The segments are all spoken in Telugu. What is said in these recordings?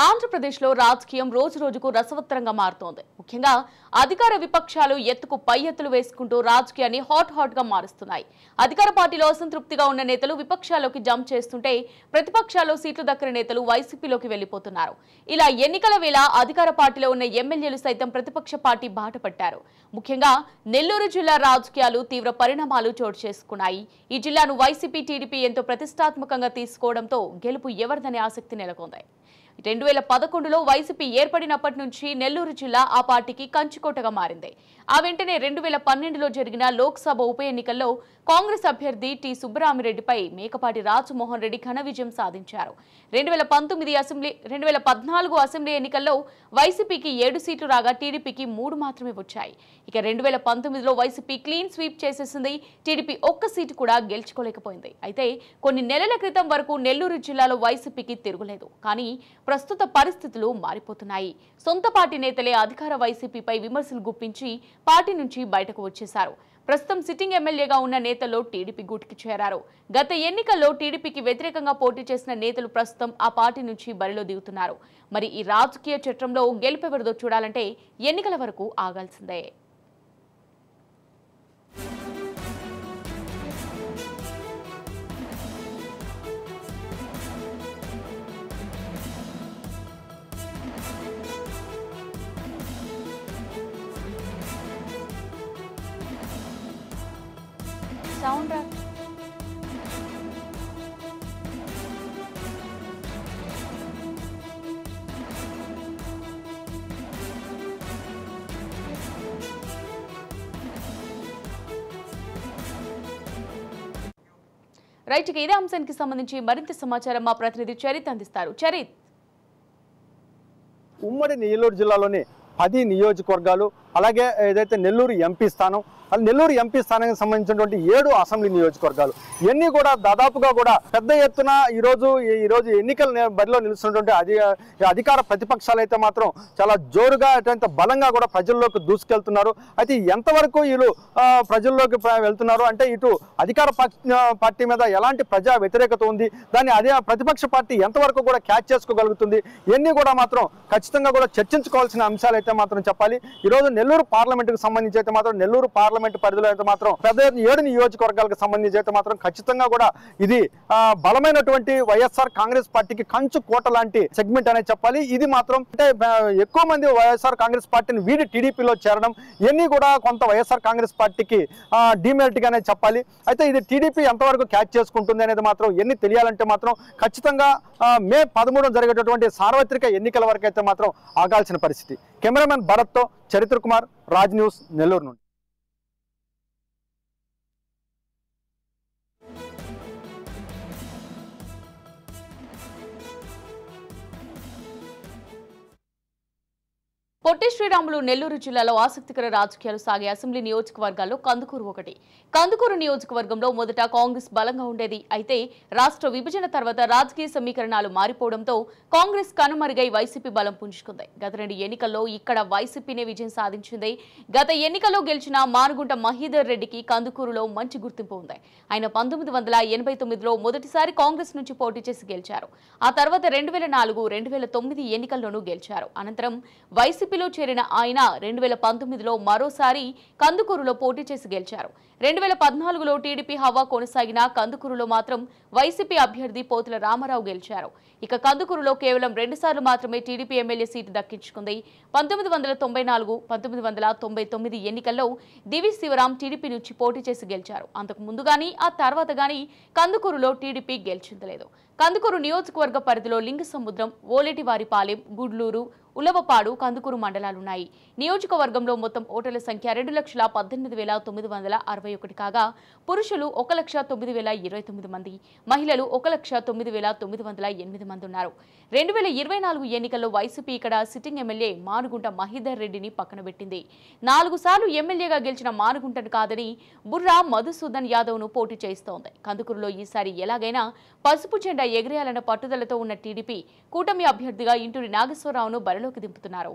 ఆంధ్రప్రదేశ్లో రాజకీయం రోజు రోజుకు రసవత్తరంగా మారుతోంది. ముఖ్యంగా అధికార విపక్షాలు ఎత్తుకు పై ఎత్తులు వేసుకుంటూ రాజకీయాన్ని హాట్ గా మారుస్తున్నాయి. అధికార పార్టీలో అసంతృప్తిగా ఉన్న నేతలు విపక్షాల్లోకి జంప్ చేస్తుంటే ప్రతిపక్షాల్లో సీట్లు దక్కని నేతలు వైసీపీలోకి వెళ్లిపోతున్నారు. ఇలా ఎన్నికల వేళ అధికార పార్టీలో ఉన్న ఎమ్మెల్యేలు సైతం ప్రతిపక్ష పార్టీ బాట పట్టారు. ముఖ్యంగా నెల్లూరు జిల్లా రాజకీయాలు తీవ్ర పరిణామాలు చోటు చేసుకున్నాయి. ఈ జిల్లాను వైసీపీ టీడీపీ ఎంతో ప్రతిష్టాత్మకంగా తీసుకోవడంతో గెలుపు ఎవరిదనే ఆసక్తి నెలకొంది. 2011లో వైసీపీ ఏర్పడినప్పటి నుంచి నెల్లూరు జిల్లా ఆ పార్టీకి కంచుకోటగా మారింది. ఆ వెంటనే 2012లో జరిగిన లోక్సభ ఉప ఎన్నికల్లో కాంగ్రెస్ అభ్యర్థి టి సుబ్బరామిరెడ్డిపై మేకపాటి రాజమోహన్ రెడ్డి ఘన విజయం సాధించారు. 2014 అసెంబ్లీ ఎన్నికల్లో వైసీపీకి 7 సీట్లు రాగా టీడీపీకి 3 మాత్రమే వచ్చాయి. ఇక 2019లో వైసీపీ క్లీన్ స్వీప్ చేసేసింది. టీడీపీ ఒక్క సీటు కూడా గెలుచుకోలేకపోయింది. అయితే కొన్ని నెలల క్రితం వరకు నెల్లూరు జిల్లాలో వైసీపీకి తిరుగులేదు. కానీ ప్రస్తుత పరిస్థితులు మారిపోతున్నాయి. సొంత పార్టీ నేతలే అధికార వైసీపీపై విమర్శలు గుప్పించి పార్టీ నుంచి బయటకు వచ్చేశారు. ప్రస్తుతం సిట్టింగ్ ఎమ్మెల్యేగా ఉన్న నేతల్లో టీడీపీ గూటికి చేరారు. గత ఎన్నికల్లో టీడీపీకి వ్యతిరేకంగా పోటీ చేసిన నేతలు ప్రస్తుతం ఆ పార్టీ నుంచి బరిలో దిగుతున్నారు. మరి ఈ రాజకీయ చట్రంలో గెలుపెవరిదో చూడాలంటే ఎన్నికల వరకు ఆగాల్సిందే. Sound right. ఇదే అంశానికి సంబంధించి మరింత సమాచారం మా ప్రతినిధి చరిత్ అందిస్తారు. చరిత్, ఉమ్మడి నెల్లూరు జిల్లాలోని 10 నియోజకవర్గాలు, అలాగే ఏదైతే నెల్లూరు ఎంపీ స్థానం, నెల్లూరు ఎంపీ స్థానానికి సంబంధించినటువంటి 7 అసెంబ్లీ నియోజకవర్గాలు ఇవన్నీ కూడా దాదాపుగా కూడా పెద్ద ఎత్తున ఈరోజు ఎన్నికల బరిలో నిలుస్తున్నటువంటి అధికార ప్రతిపక్షాలు అయితే మాత్రం చాలా జోరుగా అత్యంత బలంగా కూడా ప్రజల్లోకి దూసుకెళ్తున్నారు. అయితే ఎంతవరకు వీళ్ళు ప్రజల్లోకి వెళ్తున్నారు అంటే ఇటు అధికార పార్టీ మీద ఎలాంటి ప్రజా వ్యతిరేకత ఉంది, దాన్ని అదే ప్రతిపక్ష పార్టీ ఎంతవరకు కూడా క్యాచ్ చేసుకోగలుగుతుంది, ఇవన్నీ కూడా మాత్రం ఖచ్చితంగా కూడా చర్చించుకోవాల్సిన అంశాలు అయితే మాత్రం చెప్పాలి. ఈరోజు నెల్లూరు పార్లమెంటుకు సంబంధించి అయితే మాత్రం నెల్లూరు పార్లమెంట్ పరిధిలో అయితే మాత్రం పెద్ద 7 నియోజకవర్గాలకు సంబంధించి అయితే మాత్రం ఖచ్చితంగా కూడా ఇది బలమైనటువంటి వైఎస్ఆర్ కాంగ్రెస్ పార్టీకి కంచు కోట లాంటి సెగ్మెంట్ అనేది చెప్పాలి. ఇది మాత్రం అంటే ఎక్కువ మంది వైఎస్ఆర్ కాంగ్రెస్ పార్టీని వీడి టీడీపీలో చేరడం ఇవన్నీ కూడా కొంత వైఎస్ఆర్ కాంగ్రెస్ పార్టీకి డిమెరిట్ గానే చెప్పాలి. అయితే ఇది టీడీపీ ఎంతవరకు క్యాచ్ చేసుకుంటుంది అనేది మాత్రం ఎన్ని తెలియాలంటే మాత్రం ఖచ్చితంగా మే 13 జరిగేటటువంటి సార్వత్రిక ఎన్నికల వరకు అయితే మాత్రం ఆగాల్సిన పరిస్థితి. కెమెరామెన్ భరత్తో చరిత్ర కుమార్, రాజ్ న్యూస్, నెల్లూరు నుండి. పొట్టి శ్రీరాములు నెల్లూరు జిల్లాలో ఆసక్తికర రాజకీయాలు సాగే అసెంబ్లీ నియోజకవర్గాల్లో కందుకూరు ఒకటి. కందుకూరు నియోజకవర్గంలో మొదట కాంగ్రెస్ బలంగా ఉండేది. అయితే రాష్ట్ర విభజన తర్వాత రాజకీయ సమీకరణాలు మారిపోవడంతో కాంగ్రెస్ కనుమరుగై వైసీపీ బలం పుంజుకుంది. గత 2 ఎన్నికల్లో ఇక్కడ వైసీపీనే విజయం సాధించింది. గత ఎన్నికల్లో గెలిచిన మానుగుంట మహీధర్ రెడ్డికి కందుకూరులో మంచి గుర్తింపు ఉంది. ఆయన 1989లో మొదటిసారి కాంగ్రెస్ నుంచి పోటీ చేసి గెలిచారు. ఆ తర్వాత 2004, 2009 ఎన్నికల్లోనూ గెలిచారు. అనంతరం వైసీపీలో చేరిన ఆయన 2019లో మరోసారి కందుకూరులో పోటీ చేసి గెలిచారు. 2014లో టీడీపీ హవా కొనసాగిన కందుకూరులో మాత్రం వైసీపీ అభ్యర్థి పోతుల రామారావు గెలిచారు. ఇక కందుకూరులో కేవలం 2 సార్లు మాత్రమే టీడీపీ ఎమ్మెల్యే సీటు దక్కించుకుంది. 1994, 1999 ఎన్నికల్లో దివి శివరాం టీడీపీ నుంచి పోటీ చేసి గెలిచారు. అంతకు ముందు గానీ ఆ తర్వాత గానీ కందుకూరులో టీడీపీ గెలిచిందలేదు. కందుకూరు నియోజకవర్గ పరిధిలో లింగసముద్రం, ఓలేటివారిపాలెం, గుడ్లూరు, ఉలవపాడు, కందుకూరు మండలాలున్నాయి. నియోజకవర్గంలో మొత్తం ఓటర్ల సంఖ్య 2,18,961 కాగా పురుషులు 1,09,029 మంది, మహిళలు 1,09,908 మంది ఉన్నారు. 2024 ఎన్నికల్లో వైసీపీ ఇక్కడ సిట్టింగ్ ఎమ్మెల్యే మానుగుంట మహీధర్ రెడ్డిని పక్కన పెట్టింది. 4 సార్లు ఎమ్మెల్యేగా గెలిచిన మానుగుంటను కాదని బుర్రా మధుసూదన్ యాదవ్ను పోటీ చేస్తోంది. కందుకూరులో ఈసారి ఎలాగైనా పసుపు జెండా ఎగిరేయాలన్న పట్టుదలతో ఉన్న టీడీపీ కూటమి అభ్యర్థిగా ఇంటూరి నాగేశ్వరరావును బరిలోకి దింపుతున్నారు.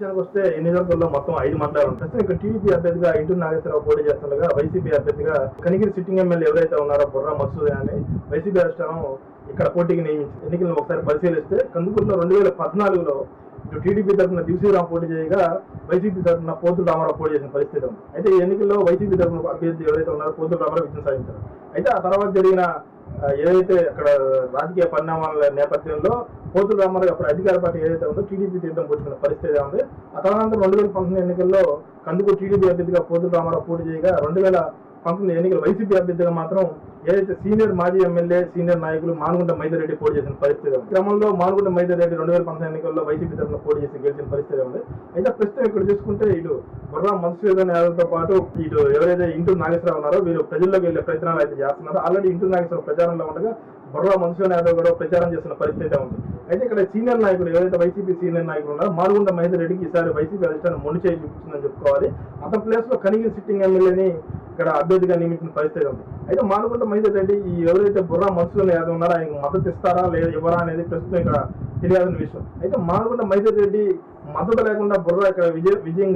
విషయానికి వస్తే ఈ నియోజకవర్గంలో మొత్తం 5 మండలాలు ఉంటాయి. ఇక్కడ టీడీపీ అభ్యర్థిగా ఇంటూరు నాగేశ్వరరావు పోటీ చేస్తుండగా వైసీపీ అభ్యర్థిగా కనిగిరి సిట్టింగ్ ఎమ్మెల్యే ఎవరైతే ఉన్నారో బుర్రా మసూద్ అని వైసీపీ అధిష్టానం ఇక్కడ పోటీకి నియమించింది. ఎన్నికలను ఒకసారి పరిశీలిస్తే కందుకూరులో 2014లో ఇటు టీడీపీ తరఫున దివిసీరావు పోటీ చేయగా వైసీపీ తరఫున పోతుల రామారావు పోటీ చేసిన పరిస్థితి ఉంది. అయితే ఈ ఎన్నికల్లో వైసీపీ తరఫున అభ్యర్థి ఎవరైతే ఉన్నారో పోతుల రామారావు విజయం సాధించారు. అయితే ఆ తర్వాత జరిగిన ఏదైతే అక్కడ రాజకీయ పరిణామాల నేపథ్యంలో పోతుల రామారావు అప్పుడు అధికార పార్టీ ఏదైతే ఉందో టీడీపీ తీర్థం పుచ్చుకున్న పరిస్థితి ఉంది. ఆ తర్వాత 2019 ఎన్నికల్లో కందుకూరు టీడీపీ అభ్యర్థిగా పోతుల రామారావు పోటీ చేయగా 2019 ఎన్నికల వైసీపీ అభ్యర్థిగా మాత్రం ఏదైతే సీనియర్ మాజీ ఎమ్మెల్యే సీనియర్ నాయకులు మానుగుంట మైదరెడ్డి పోటీ చేసిన పరిస్థితి ఉంది. క్రమంలో మానుగుంట మైదరెడ్డి 2019 ఎన్నికల్లో వైసీపీ తరఫున పోటీ చేసి గెలిచిన పరిస్థితి ఉంది. అయితే ప్రస్తుతం ఇక్కడ చూసుకుంటే ఇటు బుర్రా మధుసూదన్ యాదవ్తో పాటు ఇటు ఎవరైతే ఇంటూరు నాగేశ్వరరావు ఉన్నారో వీరు ప్రజల్లోకి వెళ్లే ప్రయత్నాలు అయితే చేస్తున్నారు. ఆల్రెడీ ఇంటూరు నాగేశ్వరరావు ప్రచారంలో ఉండగా బుర్రా మధుసూదన్ యాదవ్ కూడా ప్రచారం చేస్తున్న పరిస్థితి ఉంది. అయితే ఇక్కడ సీనియర్ నాయకుడు ఎవరైతే వైసీపీ సీనియర్ నాయకులు ఉన్నారో మానుగుంట మైదరెడ్డికి ఈసారి వైసీపీ అధిష్టానం మొండి చేయి చూపించిందని చెప్పుకోవాలి. అతని ప్లేస్ లో కనిగిరి సిట్టింగ్ ఎమ్మెల్యేని ఇక్కడ అభ్యర్థిగా నియమించిన పరిస్థితి ఉంది. అయితే మానుగుంట మైదరెడ్డి ఈ ఎవరైతే బుర్రా మధుసూదన్ యాదవ్ ఉన్నారో ఆయనకు మద్దతు ఇస్తారా లేదా ఇవ్వరా అనేది ప్రస్తుతం ఇక్కడ తెలియాల్సిన విషయం. అయితే మానుగుంట మైదరెడ్డి మద్దతు లేకుండా బుర్రా ఇక్కడ విజయం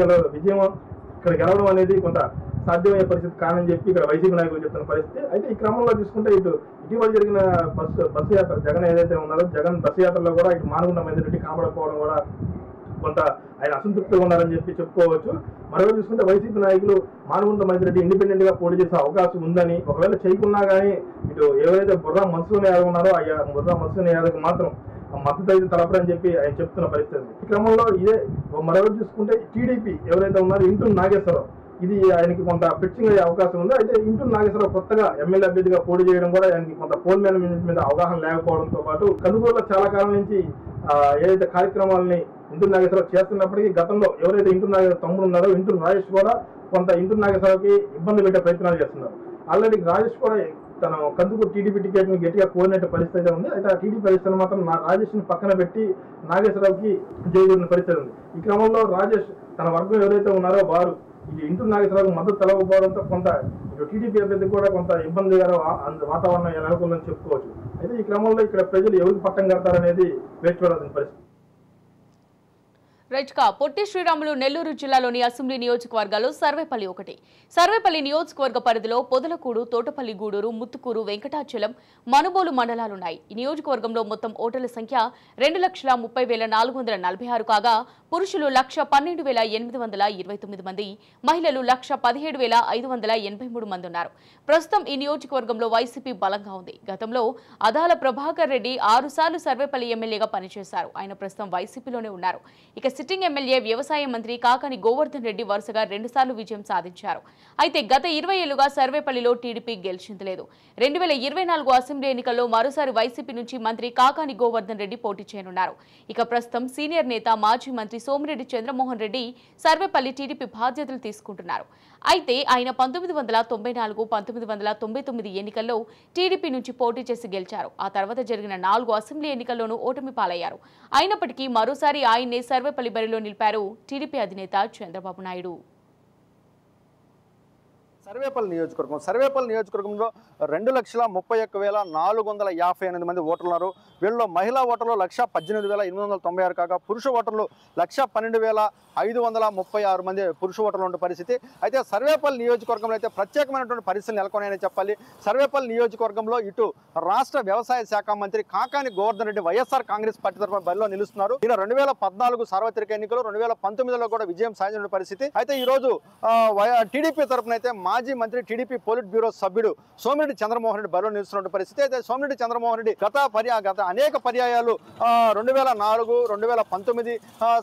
ఇక్కడ గెలవడం అనేది కొంత సాధ్యమయ్యే పరిస్థితి కానని చెప్పి ఇక్కడ వైసీపీ నాయకులు చెప్తున్న పరిస్థితి. అయితే ఈ క్రమంలో చూసుకుంటే ఇటీవల జరిగిన బస్సు యాత్ర జగన్ ఏదైతే ఉన్నారో జగన్ బస్సు యాత్రలో కూడా ఇటు మానుగుంట మైదరెడ్డి కనబడకపోవడం కూడా కొంత ఆయన అసంతృప్తిగా ఉన్నారని చెప్పి చెప్పుకోవచ్చు. మరొక చూసుకుంటే వైసీపీ నాయకులు మానుగుంట మైదరెడ్డి ఇండిపెండెంట్ గా పోటీ చేసే అవకాశం ఉందని, ఒకవేళ చేయకున్నా కానీ ఇటు ఎవరైతే బుర్రా మధుసూదన్ యాదవ్ ఉన్నారో ఆ బుర్రా మధుసూదన్ యాదవ్కి మాత్రం మద్దతు అయితే తలపడని చెప్పి ఆయన చెప్తున్న పరిస్థితి. ఈ క్రమంలో ఇదే మరొకటి చూసుకుంటే టీడీపీ ఎవరైతే ఉన్నారో ఇంటూరు నాగేశ్వరరావు ఇది ఆయనకి కొంత పిచ్చింగ్ అయ్యే అవకాశం ఉంది. అయితే ఇంటూరు నాగేశ్వరరావు కొత్తగా ఎమ్మెల్యే అభ్యర్థిగా పోటీ చేయడం కూడా ఆయనకి కొంత పోల్ మేనేజ్మెంట్ మీద అవగాహన లేకపోవడంతో పాటు కందుకూరులో చాలా కాలం నుంచి ఏదైతే కార్యక్రమాలని ఇంటూరు నాగేశ్వరరావు చేస్తున్నప్పటికీ గతంలో ఎవరైతే ఇంటూరు నాగేశ్వర తమ్ముడు ఉన్నారో ఇంటూరు రాజేష్ కూడా కొంత ఇంటూరు నాగేశ్వరరావుకి ఇబ్బంది పెట్టే ప్రయత్నాలు చేస్తున్నారు. ఆల్రెడీ రాజేష్ కూడా తన కందుకూరు టీడీపీ టికెట్ ని గట్టిగా కోరినట్టు పరిస్థితి ఉంది. అయితే ఆ టీడీపీ పరిస్థితులు మాత్రం రాజేష్ ని పక్కన పెట్టి నాగేశ్వరరావుకి జయగొడిన పరిస్థితి ఉంది. ఈ క్రమంలో రాజేష్ తన వర్గం ఎవరైతే ఉన్నారో వారు ఇది ఇంటూరు నాగేశ్వరరావుకు మద్దతు తెలవకపోవడంతో కొంత ఇటు టీడీపీ అభ్యర్థికి కూడా కొంత ఇబ్బందికర వాతావరణం నెలకొందని చెప్పుకోవచ్చు. అయితే ఈ క్రమంలో ఇక్కడ ప్రజలు ఎవరికి పట్టం కడతారనేది వేచి చూడాల్సిన పరిస్థితి. రైట్గా పొట్టి శ్రీరాములు నెల్లూరు జిల్లాలోని అసెంబ్లీ నియోజకవర్గాల్లో సర్వేపల్లి ఒకటి. సర్వేపల్లి నియోజకవర్గ పరిధిలో పొదలకూడు, తోటపల్లి గూడూరు, ముత్తుకూరు, వెంకటాచలం, మనుబోలు మండలాలున్నాయి. ఈ నియోజకవర్గంలో మొత్తం ఓటర్ల సంఖ్య 2,30,446 కాగా పురుషులు 1,12,829 మంది, మహిళలు 1,17,583 మంది ఉన్నారు. ప్రస్తుతం ఈ నియోజకవర్గంలో వైసీపీ బలంగా ఉంది. గతంలో అదాల ప్రభాకర్ రెడ్డి 6 సార్లు సర్వేపల్లి ఎమ్మెల్యేగా పనిచేశారు. ఆయన ప్రస్తుతం వైసీపీలోనే ఉన్నారు. ఇక సిట్టింగ్ ఎమ్మెల్యే వ్యవసాయ మంత్రి కాకాని గోవర్ధన్ రెడ్డి వరుసగా 2 సార్లు విజయం సాధించారు. అయితే గత 20 ఏళ్లుగా సర్వేపల్లిలో టీడీపీ గెలిచింది లేదు. 2024 అసెంబ్లీ ఎన్నికల్లో మరోసారి వైసీపీ నుంచి మంత్రి కాకాని గోవర్ధన్ రెడ్డి పోటీ చేయనున్నారు. ఇక ప్రస్తుతం సీనియర్ నేత మాజీ మంత్రి సోమిరెడ్డి చంద్రమోహన్ రెడ్డి సర్వేపల్లి టీడీపీ బాధ్యతలు తీసుకుంటున్నారు. అయితే ఆయన 1994, 1999 ఎన్నికల్లో టీడీపీ నుంచి పోటీ చేసి గెలిచారు. ఆ తర్వాత జరిగిన 4 అసెంబ్లీ ఎన్నికల్లోనూ ఓటమి పాలయ్యారు. అయినప్పటికీ మరోసారి ఆయన్నే సర్వేపల్లి బరిలో నిలిపారు టీడీపీ అధినేత చంద్రబాబు నాయుడు. సర్వేపల్లి నియోజకవర్గంలో 2,31,458 మంది ఓటర్లు ఉన్నారు. వీళ్ళలో మహిళా ఓటర్లు 1,18,896 కాగా పురుష ఓటర్లు 1,12,536 మంది పురుష ఓటర్లు ఉన్న పరిస్థితి. అయితే సర్వేపల్లి నియోజకవర్గంలో అయితే ప్రత్యేకమైనటువంటి పరిస్థితులు నెలకొన్నాయని చెప్పాలి. సర్వేపల్లి నియోజకవర్గంలో ఇటు రాష్ట్ర వ్యవసాయ శాఖ మంత్రి కాకాని గోవర్ధన్ రెడ్డి వైఎస్ఆర్ కాంగ్రెస్ పార్టీ తరఫున బరిలో నిలుస్తున్నారు. ఈయన 2014 సార్వత్రిక ఎన్నికలు 2019లో కూడా విజయం సాధించిన పరిస్థితి. అయితే ఈ రోజు టీడీపీ తరఫున అయితే మాజీ మంత్రి టీడీపీ పోలిట్ బ్యూరో సభ్యుడు సోమిరెడ్డి చంద్రమోహన్ రెడ్డి బరిలో నిలుస్తున్న పరిస్థితి. అయితే సోమిరెడ్డి చంద్రమోహన్ రెడ్డి గత అనేక పర్యాయాలు 2004, 2019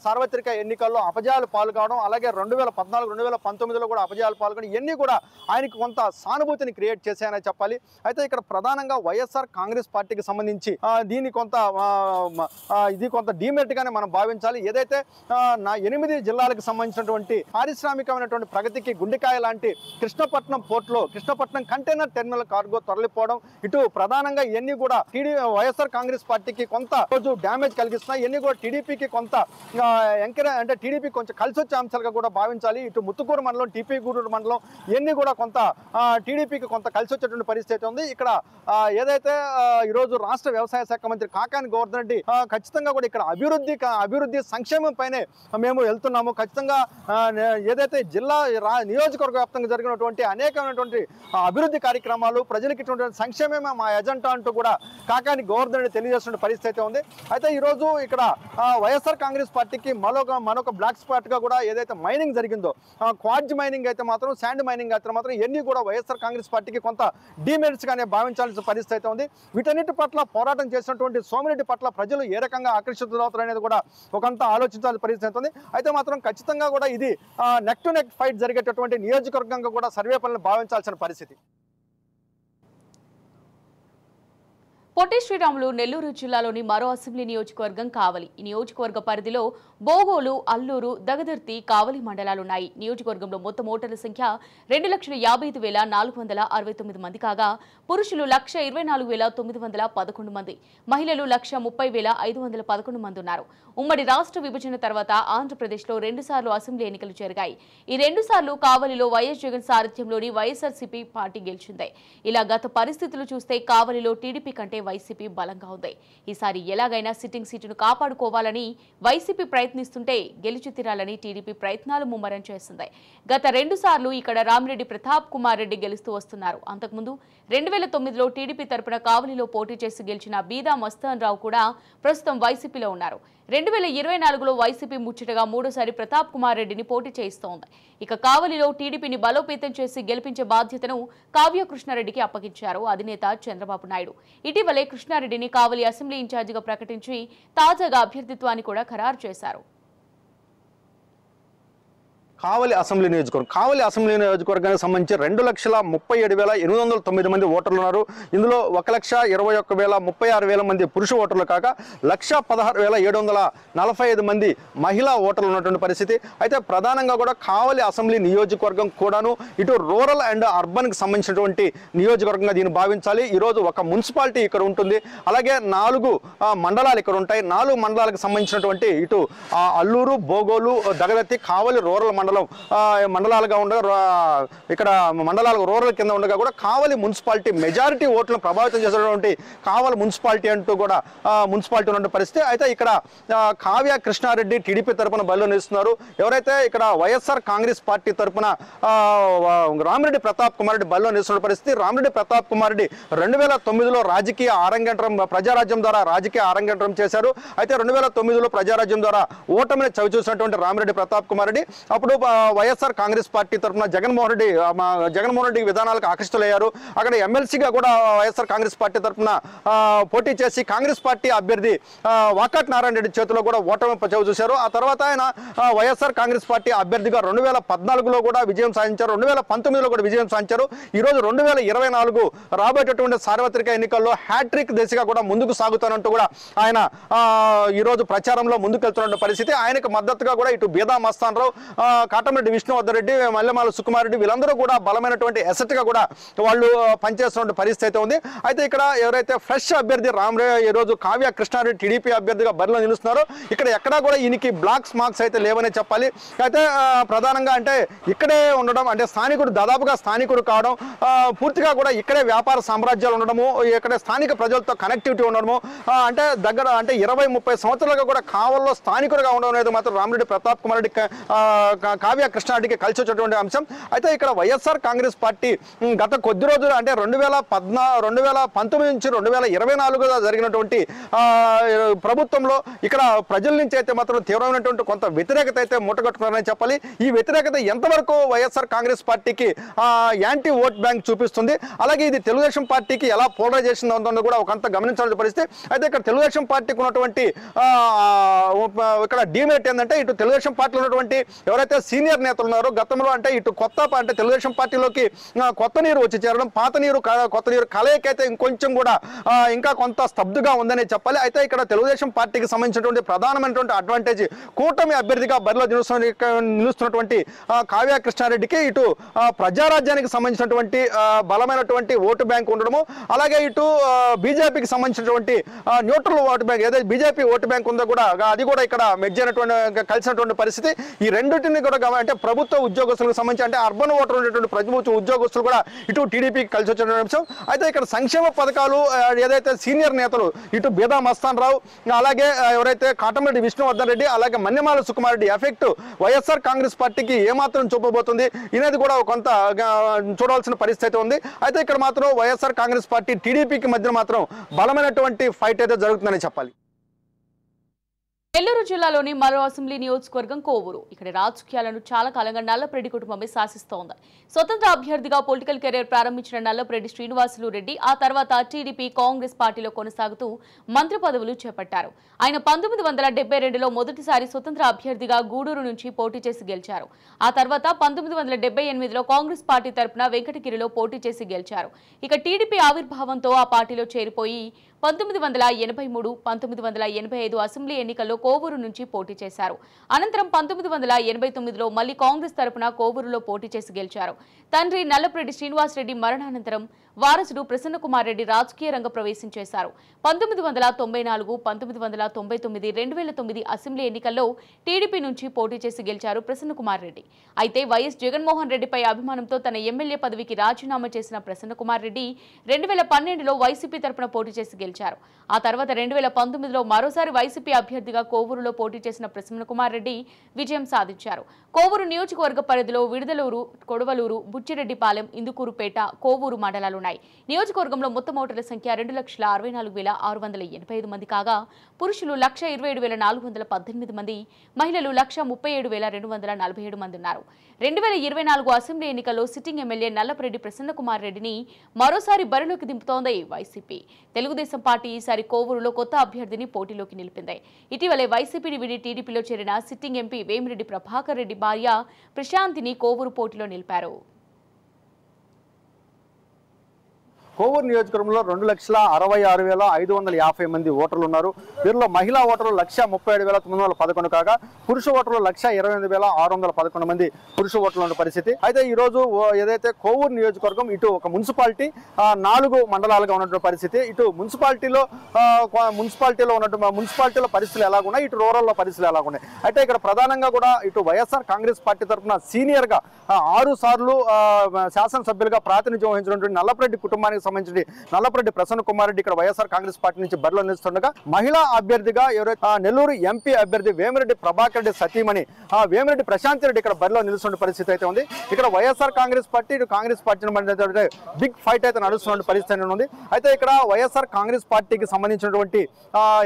సార్వత్రిక ఎన్నికల్లో అపజయాలు పాల్గొనడం, అలాగే 2014, 2019లో కూడా అపజయాలు పాల్గొనడం ఇవన్నీ కూడా ఆయనకు కొంత సానుభూతిని క్రియేట్ చేశాయని చెప్పాలి. అయితే ఇక్కడ ప్రధానంగా వైఎస్ఆర్ కాంగ్రెస్ పార్టీకి సంబంధించి దీన్ని ఇది కొంత డీమెరిట్ గానే మనం భావించాలి. ఏదైతే 8 జిల్లాలకు సంబంధించినటువంటి పారిశ్రామికమైనటువంటి ప్రగతికి గుండెకాయ లాంటి కృష్ణా కృష్ణపట్నం పోర్టులో కృష్ణపట్నం కంటైనర్ టెర్మినల్ కార్గో తరలిపోవడం ఇటు ప్రధానంగా ఇవన్నీ కూడా వైఎస్ఆర్ కాంగ్రెస్ పార్టీకి కొంత రోజు డ్యామేజ్ కలిగిస్తున్నాయి. ఇవన్నీ కూడా టీడీపీకి కొంత అంటే టీడీపీ కొంచెం కలిసి వచ్చే అంశాలుగా కూడా భావించాలి. ఇటు ముత్తుకూరు మండలం, టీపీ గూడూరు మండలం ఇవన్నీ కూడా కొంత టీడీపీకి కొంత కలిసి వచ్చేటువంటి పరిస్థితి ఉంది. ఇక్కడ ఏదైతే ఈరోజు రాష్ట్ర వ్యవసాయ శాఖ మంత్రి కాకాని గోవర్ధన్ రెడ్డి ఖచ్చితంగా కూడా ఇక్కడ అభివృద్ధి సంక్షేమం పైనే మేము వెళ్తున్నాము, ఖచ్చితంగా ఏదైతే జిల్లా నియోజకవర్గ వ్యాప్తంగా జరిగినటువంటి అనేకమైనటువంటి అభివృద్ధి కార్యక్రమాలు ప్రజలకు ఇటువంటి సంక్షేమమే మా ఎజెండా అంటూ కూడా కాకాని గోవర్ధన్ రెడ్డి తెలియజేస్తున్న పరిస్థితి ఉంది. అయితే ఈరోజు ఇక్కడ వైఎస్ఆర్ కాంగ్రెస్ పార్టీకి మరొక బ్లాక్ స్పాట్ గా కూడా ఏదైతే మైనింగ్ జరిగిందో క్వార్జ్ మైనింగ్ అయితే మాత్రం, శాండ్ మైనింగ్ అయితే మాత్రం ఇవన్నీ కూడా వైఎస్ఆర్ కాంగ్రెస్ పార్టీకి కొంత డిమెరిట్స్ గానే భావించాల్సిన పరిస్థితి ఉంది. వీటన్నిటి పట్ల పోరాటం చేసినటువంటి సోమిరెడ్డి పట్ల ప్రజలు ఏ రకంగా ఆకర్షితులవుతారు అనేది కూడా ఒకంత ఆలోచించాల్సిన పరిస్థితి ఉంది. అయితే మాత్రం ఖచ్చితంగా కూడా ఇది నెక్ టు నెక్ ఫైట్ జరిగేటటువంటి నియోజకవర్గంగా కూడా సర్వే పనులను భావించాల్సిన పరిస్థితి. పొట్టి శ్రీరాములు నెల్లూరు జిల్లాలోని మరో అసెంబ్లీ నియోజకవర్గం కావలి. ఈ నియోజకవర్గ పరిధిలో బోగోలు, అల్లూరు, దగదర్తి, కావలి మండలాలున్నాయి. నియోజకవర్గంలో మొత్తం ఓటర్ల సంఖ్య 2,55,469 మంది కాగా పురుషులు 1,24,911 మంది, మహిళలు 1,30,511 మంది ఉన్నారు. ఉమ్మడి రాష్ట్ర విభజన తర్వాత ఆంధ్రప్రదేశ్లో 2 సార్లు అసెంబ్లీ ఎన్నికలు జరిగాయి. ఈ 2 సార్లు కావలిలో వైఎస్ జగన్ సారథ్యంలోని వైఎస్ఆర్సీపీ పార్టీ గెలిచింది. ఇలా గత పరిస్థితులు చూస్తే కావలిలో టీడీపీ కంటే వైసీపీ బలంగా ఉంది. ఈసారి ఎలాగైనా సిట్టింగ్ సీటును కాపాడుకోవాలని వైసీపీ ప్రయత్నిస్తుంటే గెలిచి తీరాలని టీడీపీ ప్రయత్నాలు ముమ్మరం చేస్తుంది. గత 2 సార్లు ఇక్కడ రామిరెడ్డి ప్రతాప్ కుమార్ రెడ్డి గెలుస్తూ వస్తున్నారు. అంతకుముందు 2009లో టీడీపీ తరపున కావలిలో పోటీ చేసి గెలిచిన బీదా మస్తాన్ రావు కూడా ప్రస్తుతం వైసీపీలో ఉన్నారు. 2024లో వైసీపీ ముచ్చటగా 3సారి ప్రతాప్ కుమార్ రెడ్డిని పోటీ చేయిస్తోంది. ఇక కావలిలో టీడీపీని బలోపేతం చేసి గెలిపించే బాధ్యతను కావ్య కృష్ణారెడ్డికి అప్పగించారు అధినేత చంద్రబాబు నాయుడు. ఇటీవలే కృష్ణారెడ్డిని కావలి అసెంబ్లీ ఇన్ఛార్జిగా ప్రకటించి తాజాగా అభ్యర్థిత్వాన్ని కూడా ఖరారు చేశారు. కావలి అసెంబ్లీ నియోజకవర్గానికి సంబంధించి 2,37,809 మంది ఓటర్లు ఉన్నారు. ఇందులో 1,21,36,000 మంది పురుష ఓటర్లు కాక 1,16,745 మంది మహిళా ఓటర్లు ఉన్నటువంటి పరిస్థితి. అయితే ప్రధానంగా కూడా కావలి అసెంబ్లీ నియోజకవర్గం కూడాను ఇటు రూరల్ అండ్ అర్బన్కి సంబంధించినటువంటి నియోజకవర్గంగా దీన్ని భావించాలి. ఈరోజు ఒక మున్సిపాలిటీ ఇక్కడ ఉంటుంది, అలాగే 4 మండలాలు ఇక్కడ ఉంటాయి. 4 మండలాలకు సంబంధించినటువంటి ఇటు అల్లూరు, బోగోలు, దగదత్తి, కావలి రూరల్ మండలాలుగా ఉండగా ఇక్కడ మండలాలకు రూరల్ కింద ఉండగా కూడా కావలి మున్సిపాలిటీ మెజారిటీ ఓట్లను ప్రభావితం చేసినటువంటి కావలి మున్సిపాలిటీ అంటూ కూడా మున్సిపాలిటీ ఉన్న పరిస్థితి. అయితే ఇక్కడ కావ్య కృష్ణారెడ్డి టీడీపీ తరపున బరిలో నిలుస్తున్నారు. ఎవరైతే ఇక్కడ వైఎస్ఆర్ కాంగ్రెస్ పార్టీ తరపున రామిరెడ్డి ప్రతాప్ కుమార్ రెడ్డి బరిలో నిలుస్తున్న పరిస్థితి. రామిరెడ్డి ప్రతాప్ కుమార్ రెడ్డి 2009లో రాజకీయ ఆరంగేట్రం ప్రజారాజ్యం ద్వారా రాజకీయ ఆరంగేట్రం చేశారు. అయితే 2009లో ప్రజారాజ్యం ద్వారా ఓటమిని చవిచూసినటువంటి రామిరెడ్డి ప్రతాప్ కుమార్ రెడ్డి అప్పుడు వైఎస్ఆర్ కాంగ్రెస్ పార్టీ తరఫున జగన్మోహన్ రెడ్డి విధానాలకు ఆకర్షితులయ్యారు. అక్కడ ఎమ్మెల్సీగా కూడా వైఎస్ఆర్ కాంగ్రెస్ పార్టీ తరఫున పోటీ చేసి కాంగ్రెస్ పార్టీ అభ్యర్థి వాకాటి నారాయణ రెడ్డి చేతిలో కూడా ఓటమి చవి చూశారు. ఆ తర్వాత ఆయన వైఎస్ఆర్ కాంగ్రెస్ పార్టీ అభ్యర్థిగా 2014లో కూడా విజయం సాధించారు, 2019లో కూడా విజయం సాధించారు. ఈరోజు 2024 రాబోయేటటువంటి సార్వత్రిక ఎన్నికల్లో హ్యాట్రిక్ దిశగా కూడా ముందుకు సాగుతానంటూ కూడా ఆయన ఈరోజు ప్రచారంలో ముందుకెళ్తున్న పరిస్థితి. ఆయనకు మద్దతుగా కూడా ఇటు బీదా మస్తాన్ రావు, కాటమరెడ్డి విష్ణువర్ధన్ రెడ్డి, మల్లెమాల సుకుమార్ రెడ్డి వీళ్ళందరూ కూడా బలమైనటువంటి ఎసెట్ గా కూడా వాళ్ళు పనిచేస్తున్న పరిస్థితి ఉంది. అయితే ఇక్కడ ఎవరైతే ఫ్రెష్ అభ్యర్థి ఈరోజు కావ్య కృష్ణారెడ్డి టీడీపీ అభ్యర్థిగా బరిలో నిలుస్తున్నారో ఇక్కడ ఎక్కడా కూడా ఈయనకి బ్లాక్స్ మార్క్స్ అయితే లేవనే చెప్పాలి. అయితే ప్రధానంగా అంటే ఇక్కడే ఉండడం, అంటే దాదాపుగా స్థానికుడు కావడం, పూర్తిగా కూడా ఇక్కడే వ్యాపార సామ్రాజ్యాలు ఉండడము, ఇక్కడ స్థానిక ప్రజలతో కనెక్టివిటీ ఉండడము, అంటే 20-30 సంవత్సరాలుగా కూడా కావల్లో స్థానికుడుగా ఉండడం అనేది మాత్రం రామిరెడ్డి ప్రతాప్ కుమార్ రెడ్డి కావ్య కృష్ణారెడ్డికి కలిసి వచ్చేటువంటి అంశం. అయితే ఇక్కడ వైఎస్ఆర్ కాంగ్రెస్ పార్టీ గత కొద్ది రోజులు అంటే 2019 నుంచి 2024 జరిగినటువంటి ప్రభుత్వంలో ఇక్కడ ప్రజల నుంచి అయితే మాత్రం తీవ్రమైనటువంటి కొంత వ్యతిరేకత అయితే మూటగట్టుకున్నారని చెప్పాలి. ఈ వ్యతిరేకత ఎంతవరకు వైఎస్ఆర్ కాంగ్రెస్ పార్టీకి యాంటీ ఓట్ బ్యాంక్ చూపిస్తుంది, అలాగే ఇది తెలుగుదేశం పార్టీకి ఎలా పోలరైజేషన్ ఉందో కూడా ఒకంత గమనించాల్సిన పరిస్థితి. అయితే ఇక్కడ తెలుగుదేశం పార్టీకి ఉన్నటువంటి ఇక్కడ డిమేట్ ఏంటంటే ఇటు తెలుగుదేశం పార్టీలో ఉన్నటువంటి ఎవరైతే సీనియర్ నేతలు ఉన్నారో గతంలో అంటే ఇటు కొత్త అంటే తెలుగుదేశం పార్టీలోకి కొత్త నీరు వచ్చి చేరడం, పాత నీరు కొత్త నీరు కలయికైతే ఇంకొంచెం కూడా ఇంకా కొంత స్తబ్దుగా ఉందనే చెప్పాలి. అయితే ఇక్కడ తెలుగుదేశం పార్టీకి సంబంధించినటువంటి ప్రధానమైనటువంటి అడ్వాంటేజ్ కూటమి అభ్యర్థిగా బరిలో నిలుస్తున్నటువంటి కావ్య కృష్ణారెడ్డికి ఇటు ప్రజారాజ్యానికి సంబంధించినటువంటి బలమైనటువంటి ఓటు బ్యాంక్ ఉండడము, అలాగే ఇటు బీజేపీకి సంబంధించినటువంటి న్యూట్రల్ ఓటు బ్యాంక్ ఏదైతే బీజేపీ ఓటు బ్యాంక్ ఉందో కూడా అది కూడా ఇక్కడ మెజ్జైనటువంటి కలిసినటువంటి పరిస్థితి. ఈ రెండింటిని కూడా అంటే ప్రభుత్వ ఉద్యోగస్తులకు సంబంధించి అంటే అర్బన్ ఓటర్ ఉండేటువంటి ప్రభుత్వ ఉద్యోగస్తులు కూడా ఇటు టీడీపీకి కలిసి వచ్చిన అంశం. అయితే ఇక్కడ సంక్షేమ పథకాలు ఏదైతే సీనియర్ నేతలు ఇటు బీదా మస్తాన్ రావు, అలాగే ఎవరైతే కాటంరెడ్డి విష్ణువర్ధన్ రెడ్డి, అలాగే మన్యమాల సుకుమార్ రెడ్డి ఎఫెక్ట్ వైఎస్ఆర్ కాంగ్రెస్ పార్టీకి ఏమాత్రం చూపబోతుంది అనేది కూడా కొంత చూడాల్సిన పరిస్థితి ఉంది. అయితే ఇక్కడ మాత్రం వైఎస్ఆర్ కాంగ్రెస్ పార్టీ టీడీపీకి మధ్య మాత్రం బలమైనటువంటి ఫైట్ అయితే జరుగుతుందని చెప్పాలి. నెల్లూరు జిల్లాలోని మరో అసెంబ్లీ నియోజకవర్గం కోవూరు. ఇక్కడ రాజకీయాలను చాలా కాలంగా నల్లపరెడ్డి కుటుంబమే శాసిస్తోంది. స్వతంత్ర అభ్యర్థిగా పొలిటికల్ కెరీర్ ప్రారంభించిన నల్లపరెడ్డి శ్రీనివాసులు రెడ్డి ఆ తర్వాత టీడీపీ కాంగ్రెస్ పార్టీలో కొనసాగుతూ మంత్రి పదవులు చేపట్టారు. ఆయన 1972లో మొదటిసారి స్వతంత్ర అభ్యర్థిగా గూడూరు నుంచి పోటీ చేసి గెలిచారు. ఆ తర్వాత 1978లో కాంగ్రెస్ పార్టీ తరపున వెంకటగిరిలో పోటీ చేసి గెలిచారు. ఇక టీడీపీ ఆవిర్భావంతో ఆ పార్టీలో చేరిపోయి 1983, 1985 అసెంబ్లీ ఎన్నికల్లో కోవూరు నుంచి పోటీ చేశారు. అనంతరం 1989లో మళ్లీ కాంగ్రెస్ తరపున కోవూరులో పోటీ చేసి గెలిచారు. తండ్రి నల్లపరెడ్డి శ్రీనివాసరెడ్డి మరణానంతరం వారసుడు ప్రసన్న కుమార్ రెడ్డి రాజకీయ రంగ ప్రవేశం చేశారు. 1994, 1999, 2009 అసెంబ్లీ ఎన్నికల్లో టీడీపీ నుంచి పోటీ చేసి గెలిచారు ప్రసన్న కుమార్ రెడ్డి. అయితే వైఎస్ జగన్మోహన్ రెడ్డిపై అభిమానంతో తన ఎమ్మెల్యే పదవికి రాజీనామా చేసిన ప్రసన్న కుమార్ రెడ్డి 2012లో వైసీపీ తరపున పోటీ చేసి గెలిచారు. ఆ తర్వాత 2019లో మరోసారి వైసీపీ అభ్యర్థిగా కోవూరులో పోటీ చేసిన ప్రసన్న కుమార్ రెడ్డి విజయం సాధించారు. కోవూరు నియోజకవర్గ పరిధిలో విడుదలూరు, కొడవలూరు, బుచ్చిరెడ్డిపాలెం, ఇందుకూరుపేట, కోవూరు మండలాలున్నాయి. నియోజకవర్గంలో మొత్తం ఓటర్ల సంఖ్య 2,64,685 మంది కాగా పురుషులు 1,27,418 మంది, మహిళలు 1,37,247 మంది ఉన్నారు. 2024 అసెంబ్లీ ఎన్నికల్లో సిట్టింగ్ ఎమ్మెల్యే నల్లపరెడ్డి ప్రసన్న కుమార్ రెడ్డిని మరోసారి బరిలోకి దింపుతోంది వైసీపీ. తెలుగుదేశం పార్టీ ఈసారి కోవూరులో కొత్త అభ్యర్థిని పోటీలోకి నిలిపింది. ఇటీవలే వైసీపీని వీడి టీడీపీలో చేరిన సిట్టింగ్ ఎంపీ వేమిరెడ్డి ప్రభాకర్ రెడ్డి భార్య ప్రశాంతిని కోవూరు పోటీలో నిలిపారు. కోవూరు నియోజకవర్గంలో 2,66,550 మంది ఓటర్లు ఉన్నారు. వీరిలో మహిళా ఓటర్లు 1,37,911 కాగా పురుష ఓటర్లు 1,28,611 మంది పురుష ఓటర్లు ఉన్న పరిస్థితి. అయితే ఈ రోజు ఏదైతే కోవూరు నియోజకవర్గం ఇటు ఒక మున్సిపాలిటీ 4 మండలాలుగా ఉన్నటువంటి పరిస్థితి. ఇటు మున్సిపాలిటీలో ఉన్నటువంటి మున్సిపాలిటీలో పరిస్థితులు ఎలాగున్నాయి, ఇటు రూరల్లో పరిస్థితులు ఎలాగున్నాయి. అయితే ఇక్కడ ప్రధానంగా కూడా ఇటు వైఎస్ఆర్ కాంగ్రెస్ పార్టీ తరఫున సీనియర్గా 6 సార్లు శాసనసభ్యులుగా ప్రాతినిధ్యం వహించినటువంటి నల్లపరెడ్డి కుటుంబానికి సంబంధించి నల్లపరెడ్డి ప్రసన్న కుమార్ రెడ్డి ఇక్కడ వైఎస్ఆర్ కాంగ్రెస్ పార్టీ నుంచి బరిలో నిలుస్తుండగా మహిళా అభ్యర్థిగా ఎవరైతే నెల్లూరు ఎంపీ అభ్యర్థి వేమిరెడ్డి ప్రభాకర్ రెడ్డి సతీమణి వేమిరెడ్డి ప్రశాంత్ రెడ్డి ఇక్కడ బరిలో నిలుస్తున్న పరిస్థితి అయితే ఉంది. ఇక్కడ వైఎస్ఆర్ కాంగ్రెస్ పార్టీ ఇటు కాంగ్రెస్ పార్టీని బిగ్ ఫైట్ అయితే నడుస్తున్న పరిస్థితి ఉంది. అయితే ఇక్కడ వైఎస్ఆర్ కాంగ్రెస్ పార్టీకి సంబంధించినటువంటి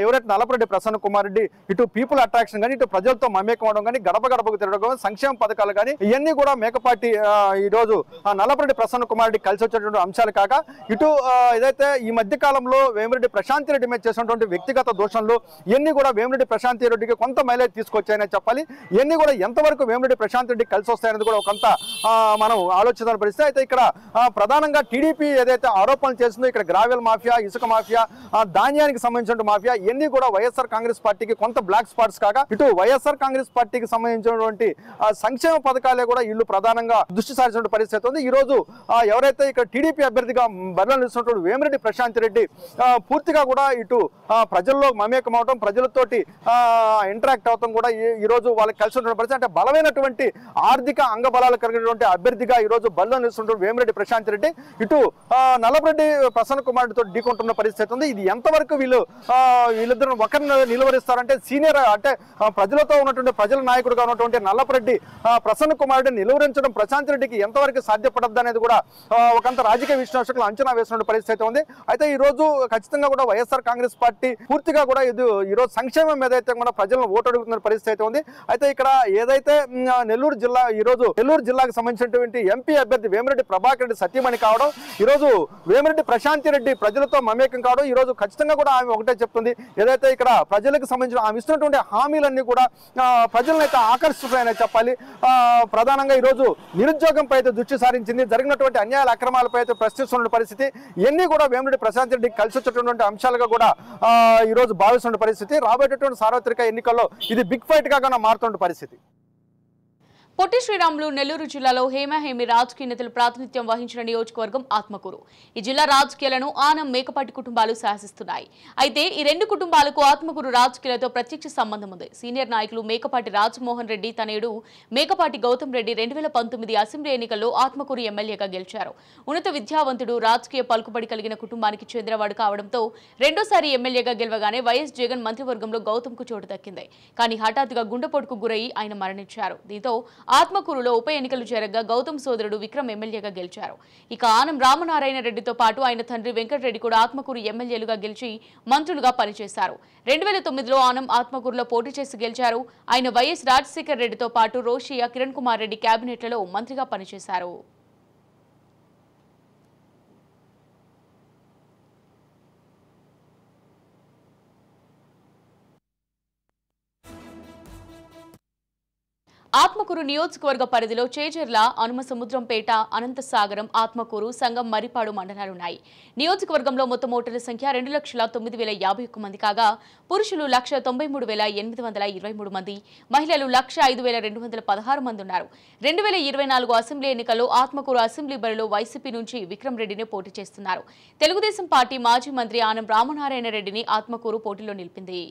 ఎవరైతే నల్లపరెడ్డి ప్రసన్న కుమార్ రెడ్డి ఇటు పీపుల్ అట్రాక్షన్ కానీ ఇటు ప్రజలతో మమేకం అవడం కానీ గడప గడపకు తిరగడం సంక్షేమ పథకాలు కానీ ఇవన్నీ కూడా మేకపాటి ఈ రోజు నల్లపరెడ్డి ప్రసన్న కుమార్ రెడ్డి కలిసి వచ్చేటువంటి అంశాలు కాక ఇటు ఏదైతే ఈ మధ్య కాలంలో వేమిరెడ్డి ప్రశాంత్ రెడ్డి మీద చేసినటువంటి వ్యక్తిగత దోషణలు ఇవన్నీ కూడా వేమిరెడ్డి ప్రశాంత్ రెడ్డికి కొంత మైలేజ్ తీసుకొచ్చాయని చెప్పాలి. ఇవన్నీ కూడా ఎంతవరకు వేమిరెడ్డి ప్రశాంత్ రెడ్డి కలిసి వస్తాయనేది కూడా కొంత మనం ఆలోచించాల్సిన పరిస్థితి. అయితే ఇక్కడ ప్రధానంగా టీడీపీ ఏదైతే ఆరోపణలు చేసిందో ఇక్కడ గ్రావెల్ మాఫియా, ఇసుక మాఫియా, ధాన్యానికి సంబంధించిన మాఫియా ఇవన్నీ కూడా వైఎస్ఆర్ కాంగ్రెస్ పార్టీకి కొంత బ్లాక్ స్పాట్స్ కాగా ఇటు వైఎస్ఆర్ కాంగ్రెస్ పార్టీకి సంబంధించినటువంటి సంక్షేమ పథకాలే కూడా ఇల్లు ప్రధానంగా దృష్టి సారించిన పరిస్థితి ఉంది. ఈ రోజు ఎవరైతే ఇక్కడ టీడీపీ అభ్యర్థిగా బరిలో నిలుస్తున్నటువంటి వేమిరెడ్డి ప్రశాంత్ రెడ్డి పూర్తిగా కూడా ఇటు ప్రజల్లో మమేకం అవడం, ప్రజలతోటి ఇంటరాక్ట్ అవడం కూడా ఈ రోజు వాళ్ళకి కలిసి ఉన్న పరిస్థితి. అంటే బలమైనటువంటి ఆర్థిక అంగబలాలు కలిగినటువంటి అభ్యర్థిగా ఈ రోజు బరిలో నిలుస్తున్నటువంటి వేమిరెడ్డి ప్రశాంత్ రెడ్డి ఇటు నల్లపరెడ్డి ప్రసన్న కుమార్ రెడ్డితో ఢీకొంటున్న పరిస్థితి ఉంది. ఇది ఎంతవరకు వీళ్ళిద్దరు ఒకరిని నిలువరిస్తారంటే సీనియర్ అంటే ప్రజలతో ఉన్నటువంటి ప్రజల నాయకుడిగా ఉన్నటువంటి నల్లపరెడ్డి ప్రసన్న కుమార్ రెడ్డిని నిలువరించడం ప్రశాంత్ రెడ్డికి ఎంతవరకు సాధ్యపడద్దు అనేది కూడా ఒకంత రాజకీయ విశ్లేషకులు అంచనా అంచనా వేసిన పరిస్థితి ఉంది. అయితే ఈ రోజు ఖచ్చితంగా కూడా వైఎస్ఆర్ కాంగ్రెస్ పార్టీ పూర్తిగా కూడా ఈ రోజు సంక్షేమం మీద అయితే కూడా ప్రజలను ఓటు అడుగుతున్న పరిస్థితి ఉంది. అయితే ఇక్కడ ఏదైతే నెల్లూరు జిల్లాకు సంబంధించినటువంటి ఎంపీ అభ్యర్థి వేమిరెడ్డి ప్రభాకర్ రెడ్డి సత్యమణి కావడం, ఈ రోజు వేమిరెడ్డి ప్రశాంతి రెడ్డి ప్రజలతో మమేకం కావడం, ఈ రోజు ఖచ్చితంగా కూడా ఆమె ఒకటే చెప్తుంది, ఏదైతే ఇక్కడ ప్రజలకు సంబంధించిన ఆమె ఇస్తున్నటువంటి హామీలన్నీ కూడా ప్రజలను అయితే ఆకర్షిస్తున్నాయని చెప్పాలి. ప్రధానంగా ఈరోజు నిరుద్యోగంపై అయితే దృష్టి సారించింది. జరిగినటువంటి అన్యాయాల అక్రమాలపై అయితే ప్రశ్నిస్తున్న పరిస్థితి, ఇవన్నీ కూడా వేమిరెడ్డి ప్రశాంత్ రెడ్డికి కలిసి వచ్చేటటువంటి అంశాలుగా కూడా ఈరోజు భావిస్తున్న పరిస్థితి. రాబోయేటటువంటి సార్వత్రిక ఎన్నికల్లో ఇది బిగ్ ఫైట్ గా మారుతున్న పరిస్థితి. పొట్టి శ్రీరాములు నెల్లూరు జిల్లాలో హేమహేమి రాజకీయ నేతలు ప్రాతినిధ్యం వహించిన నియోజకవర్గం ఆత్మకూరు. ఈ జిల్లా రాజకీయాలను ఆనం మేకపాటి కుటుంబాలు శాసిస్తున్నాయి. అయితే ఈ రెండు కుటుంబాలకు ఆత్మకూరు రాజకీయాలతో ప్రత్యక్ష సంబంధం ఉంది. సీనియర్ నాయకులు మేకపాటి రాజమోహన్ రెడ్డి తనయుడు మేకపాటి గౌతమ్ రెడ్డి 2019 అసెంబ్లీ ఎన్నికల్లో ఆత్మకూరు ఎమ్మెల్యేగా గెలిచారు. ఉన్నత విద్యావంతుడు, రాజకీయ పలుకుబడి కలిగిన కుటుంబానికి చెందినవాడు కావడంతో రెండోసారి ఎమ్మెల్యేగా గెలవగానే వైఎస్ జగన్ మంత్రివర్గంలో గౌతమ్కు చోటు దక్కింది. కానీ హఠాత్తుగా గుండెపోటుకు గురై ఆయన మరణించారు. దీంతో ఆత్మకూరులో ఉప ఎన్నికలు జరగగా గౌతమ్ సోదరుడు విక్రమ్ ఎమ్మెల్యేగా గెలిచారు. ఇక ఆనం రామనారాయణ రెడ్డితో పాటు ఆయన తండ్రి వెంకటరెడ్డి కూడా ఆత్మకూరు ఎమ్మెల్యేలుగా గెలిచి మంత్రులుగా పనిచేశారు. 2009లో ఆనం ఆత్మకూరులో పోటీ చేసి గెలిచారు. ఆయన వైఎస్ రాజశేఖర్ రెడ్డితో పాటు రోషియా, కిరణ్ కుమార్ రెడ్డి కేబినెట్లలో మంత్రిగా పనిచేశారు. ఆత్మకూరు నియోజకవర్గ పరిధిలో చేజర్ల, అనుమసముద్రంపేట, అనంతసాగరం, ఆత్మకూరు, సంగం, మరిపాడు మండలాలున్నాయి. నియోజకవర్గంలో మొత్తం ఓటర్ల సంఖ్య 2,09,051 మంది కాగా పురుషులు 1,93,823 మంది, మహిళలు 1,05,216 మంది ఉన్నారు. 2024 అసెంబ్లీ ఎన్నికల్లో ఆత్మకూరు అసెంబ్లీ బరిలో వైసీపీ నుంచి విక్రమ్ రెడ్డిని పోటీ చేస్తున్నారు. తెలుగుదేశం పార్టీ మాజీ మంత్రి ఆనం రామనారాయణ రెడ్డిని ఆత్మకూరు పోటీలో నిలిపింది.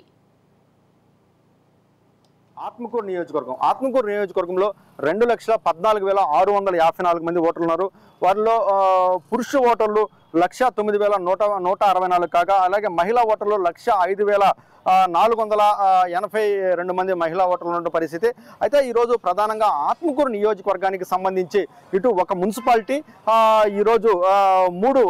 ఆత్మకూరు నియోజకవర్గంలో 2,14,654 మంది ఓటర్లు ఉన్నారు. వారిలో పురుష ఓటర్లు 1,09,164 కాగా అలాగే మహిళా ఓటర్లు 1,05,482 మంది మహిళా ఓటర్లు ఉన్న పరిస్థితి. అయితే ఈరోజు ప్రధానంగా ఆత్మకూరు నియోజకవర్గానికి సంబంధించి ఇటు ఒక మున్సిపాలిటీ, ఈరోజు మూడు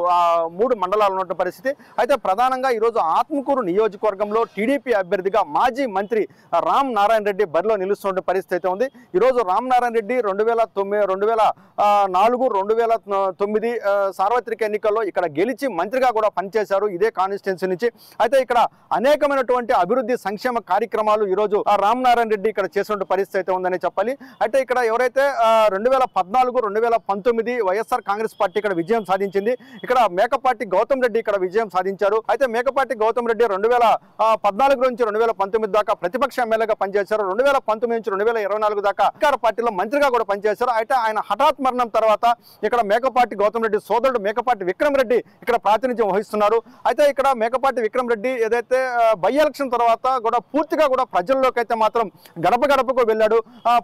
మండలాలు ఉన్న పరిస్థితి. అయితే ప్రధానంగా ఈరోజు ఆత్మకూరు నియోజకవర్గంలో టీడీపీ అభ్యర్థిగా మాజీ మంత్రి రామ్ నారాయణ రెడ్డి బరిలో నిలుస్తున్న పరిస్థితి ఉంది. ఈరోజు రామ్ నారాయణ రెడ్డి 2004, 2009 సార్వత్రిక ఎన్నికల్లో ఇక్కడ గెలిచి మంత్రిగా కూడా పనిచేశారు ఇదే కాన్స్టిట్యున్సీ నుంచి. అయితే ఇక్కడ అనేకమైనటువంటి అభివృద్ధి సంక్షేమ కార్యక్రమాలు ఈరోజు రామ్ నారాయణ రెడ్డి ఇక్కడ చేసిన పరిస్థితి ఉందని చెప్పాలి. అయితే ఇక్కడ ఎవరైతే 2014, 2019 వైఎస్ఆర్ కాంగ్రెస్ పార్టీ ఇక్కడ విజయం సాధించింది. ఇక్కడ మేకపాటి గౌతమ్ రెడ్డి ఇక్కడ విజయం సాధించారు. అయితే మేకపాటి గౌతమ్ రెడ్డి 2014 నుంచి 2019 దాకా ప్రతిపక్ష ఎమ్మెల్యేగా పనిచేశారు. 2019 నుంచి 2024 దాకా అధికార పార్టీలో మంత్రిగా కూడా పనిచేశారు. అయితే ఆయన హఠాత్ మరణం తర్వాత ఇక్కడ మేకపాటి గౌతమ్ రెడ్డి సోదరుడు మేకపాటి విక్రమ్ రెడ్డి ఇక్కడ ప్రాతినిధ్యం వహిస్తున్నారు. అయితే ఇక్కడ మేకపాటి విక్రమ్ రెడ్డి ఏదైతే బై ఎలక్షన్ తర్వాత కూడా పూర్తిగా కూడా ప్రజల్లోకి అయితే మాత్రం గడపకు వెళ్ళాడు.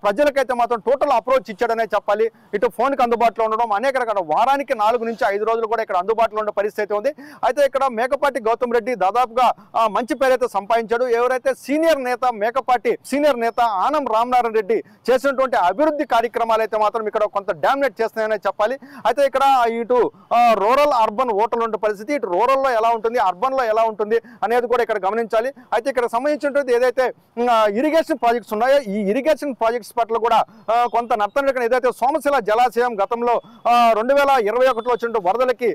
ప్రజలకైతే మాత్రం టోటల్ అప్రోచ్ ఇచ్చాడనే చెప్పాలి. ఇటు ఫోన్కి అందుబాటులో ఉండడం, అనేక రకాల వారానికి 4 నుంచి 5 రోజులు కూడా ఇక్కడ అందుబాటులో ఉండే పరిస్థితి ఉంది. అయితే ఇక్కడ మేకపాటి గౌతమ్ రెడ్డి దాదాపుగా మంచి పేరైతే సంపాదించాడు. ఎవరైతే సీనియర్ నేత ఆనం రామనారాయణ రెడ్డి చేసినటువంటి అభివృద్ధి కార్యక్రమాలు అయితే మాత్రం ఇక్కడ కొంత డామినేట్ చేస్తున్నాయనే చెప్పాలి. అయితే ఇక్కడ ఇటు రూరల్ అర్బన్ ఓటర్లు ఉండే పరిస్థితి, ఇటు రూరల్లో ఎలా ఉంటుంది, అర్బన్ లో ఎలా ఉంటుంది అనేది కూడా ఇక్కడ గమనించాలి. అయితే ఇక్కడ సంబంధించినటువంటి ఏదైతే ఇరిగేషన్ ప్రాజెక్ట్స్ ఉన్నాయో ఈ ఇరిగేషన్ ప్రాజెక్ట్స్ పట్ల కూడా కొంత నత్తనడకన ఏదైతే సోమశిల జలాశయం గతంలో 2021లో వచ్చిన వరదలకి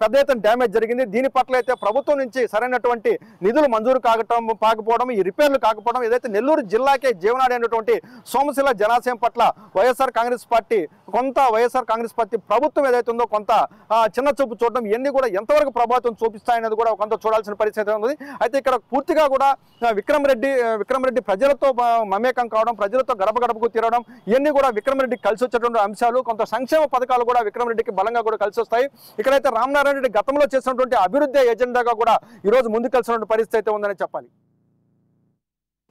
పెద్ద ఎత్తున డ్యామేజ్ జరిగింది. దీని పట్ల అయితే ప్రభుత్వం నుంచి సరైనటువంటి నిధులు మంజూరు కాకపోవడం, ఈ రిపేర్లు కాకపోవడం, ఏదైతే నెల్లూరు జిల్లాకే జీవనాడి అయినటువంటి సోమశిల జలాశయం పట్ల వైఎస్ఆర్ కాంగ్రెస్ పార్టీ ప్రభుత్వం ఏదైతే ఉందో కొంత చిన్న చూపు చూడడం, ఇవన్నీ కూడా ఎంతవరకు ప్రభావితం చూపిస్తాయనేది కూడా కొంత చూడాల్సిన పరిస్థితి ఉంది. అయితే ఇక్కడ పూర్తిగా కూడా విక్రమ్ రెడ్డి ప్రజలతో మమేకం కావడం, ప్రజలతో గడపకు తిరగడం, ఇవన్నీ కూడా విక్రమ్ రెడ్డికి కలిసి వచ్చేటువంటి అంశాలు. కొంత సంక్షేమ పథకాలు కూడా విక్రమ్ రెడ్డికి బలంగా కూడా కలిసి వస్తాయి. ఇక్కడైతే రామనారాయణ రెడ్డి గతంలో చేసినటువంటి అభివృద్ధి ఎజెండాగా కూడా ఈరోజు ముందుకు కలిసినటువంటి పరిస్థితి ఉందని చెప్పాలి.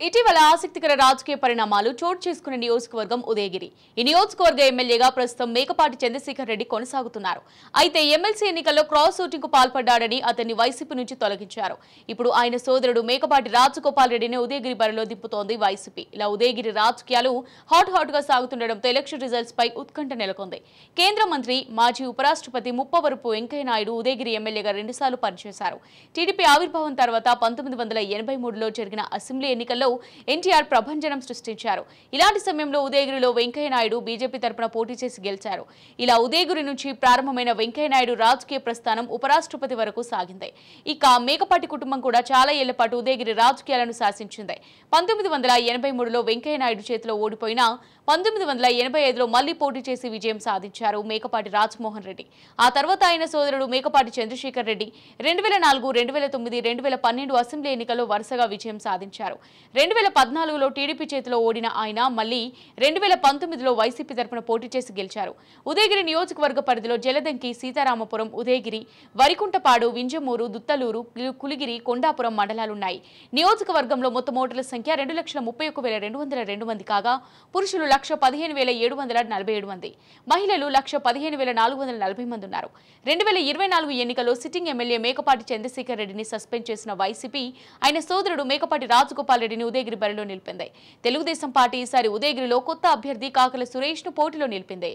ఇటీవల ఆసక్తికర రాజకీయ పరిణామాలు చోటు చేసుకున్న నియోజకవర్గం ఉదయగిరి. ఈ నియోజకవర్గ ఎమ్మెల్యేగా ప్రస్తుతం మేకపాటి చంద్రశేఖర్ రెడ్డి కొనసాగుతున్నారు. అయితే ఎమ్మెల్సీ ఎన్నికల్లో క్రాస్ ఓటింగ్ కు పాల్పడ్డాడని అతన్ని వైసీపీ నుంచి తొలగించారు. ఇప్పుడు ఆయన సోదరుడు మేకపాటి రాజగోపాల్ రెడ్డిని ఉదయగిరి బరిలో దింపుతోంది వైసీపీ. ఇలా ఉదయగిరి రాజకీయాలు హాట్ గా సాగుతుండటంతో ఎలక్షన్ రిజల్ట్స్ పై ఉత్కంఠ నెలకొంది. కేంద్ర మంత్రి, మాజీ ఉపరాష్ట్రపతి ముప్పవరపు వెంకయ్యనాయుడు ఉదయగిరి ఎమ్మెల్యేగా 2 సార్లు పనిచేశారు. టీడీపీ ఆవిర్భావం తర్వాత 1983లో జరిగిన అసెంబ్లీ ఎన్నికల్లో ఎన్టీఆర్ ప్రభంజనం సృష్టించారు. ఇలాంటి సమయంలో ఉదయగిరిలో వెంకయ్యనాయుడు బీజేపీ తరపున పోటీ చేసి గెలిచారు. ఇలా ఉదయగిరి నుంచి ప్రారంభమైన వెంకయ్యనాయుడు రాజకీయ ప్రస్థానం ఉపరాష్ట్రపతి వరకు సాగింది. ఇక మేకపాటి కుటుంబం కూడా చాలా ఏళ్ల పాటు ఉదయగిరి రాజకీయాలను శాసించింది. 1983లో వెంకయ్యనాయుడు చేతిలో ఓడిపోయినా 1985లో మళ్లీ పోటీ చేసి విజయం సాధించారు మేకపాటి రాజమోహన్ రెడ్డి. ఆ తర్వాత ఆయన సోదరుడు మేకపాటి చంద్రశేఖర్ రెడ్డి 2004, 2009, 2012 అసెంబ్లీ ఎన్నికల్లో వరుసగా విజయం సాధించారు. 2014లో టీడీపీ చేతిలో ఓడిన ఆయన మళ్లీ 2019లో వైసీపీ తరపున పోటీ చేసి గెలిచారు. ఉదయగిరి నియోజకవర్గ పరిధిలో జలదంకి, సీతారామపురం, ఉదయగిరి, వరికుంటపాడు, వింజమూరు, దుత్తలూరు, కులిగిరి, కొండాపురం మండలాలున్నాయి. నియోజకవర్గంలో మొత్తం ఓటర్ల సంఖ్య 2,31,202 మంది కాగా పురుషులు 1,15,747 మంది, మహిళలు 1,15,440 మంది ఉన్నారు. 2024 ఎన్నికల్లో సిట్టింగ్ ఎమ్మెల్యే మేకపాటి చంద్రశేఖర్ రెడ్డిని సస్పెండ్ చేసిన వైసీపీ ఆయన సోదరుడు మేకపాటి రాజగోపాల్ రెడ్డిని ఉదయగిరి బరిలో నిలిపింది. తెలుగుదేశం పార్టీ ఈసారి ఉదయగిరిలో కొత్త అభ్యర్థి కాకల సురేష్ ను పోటీలో నిలిపింది.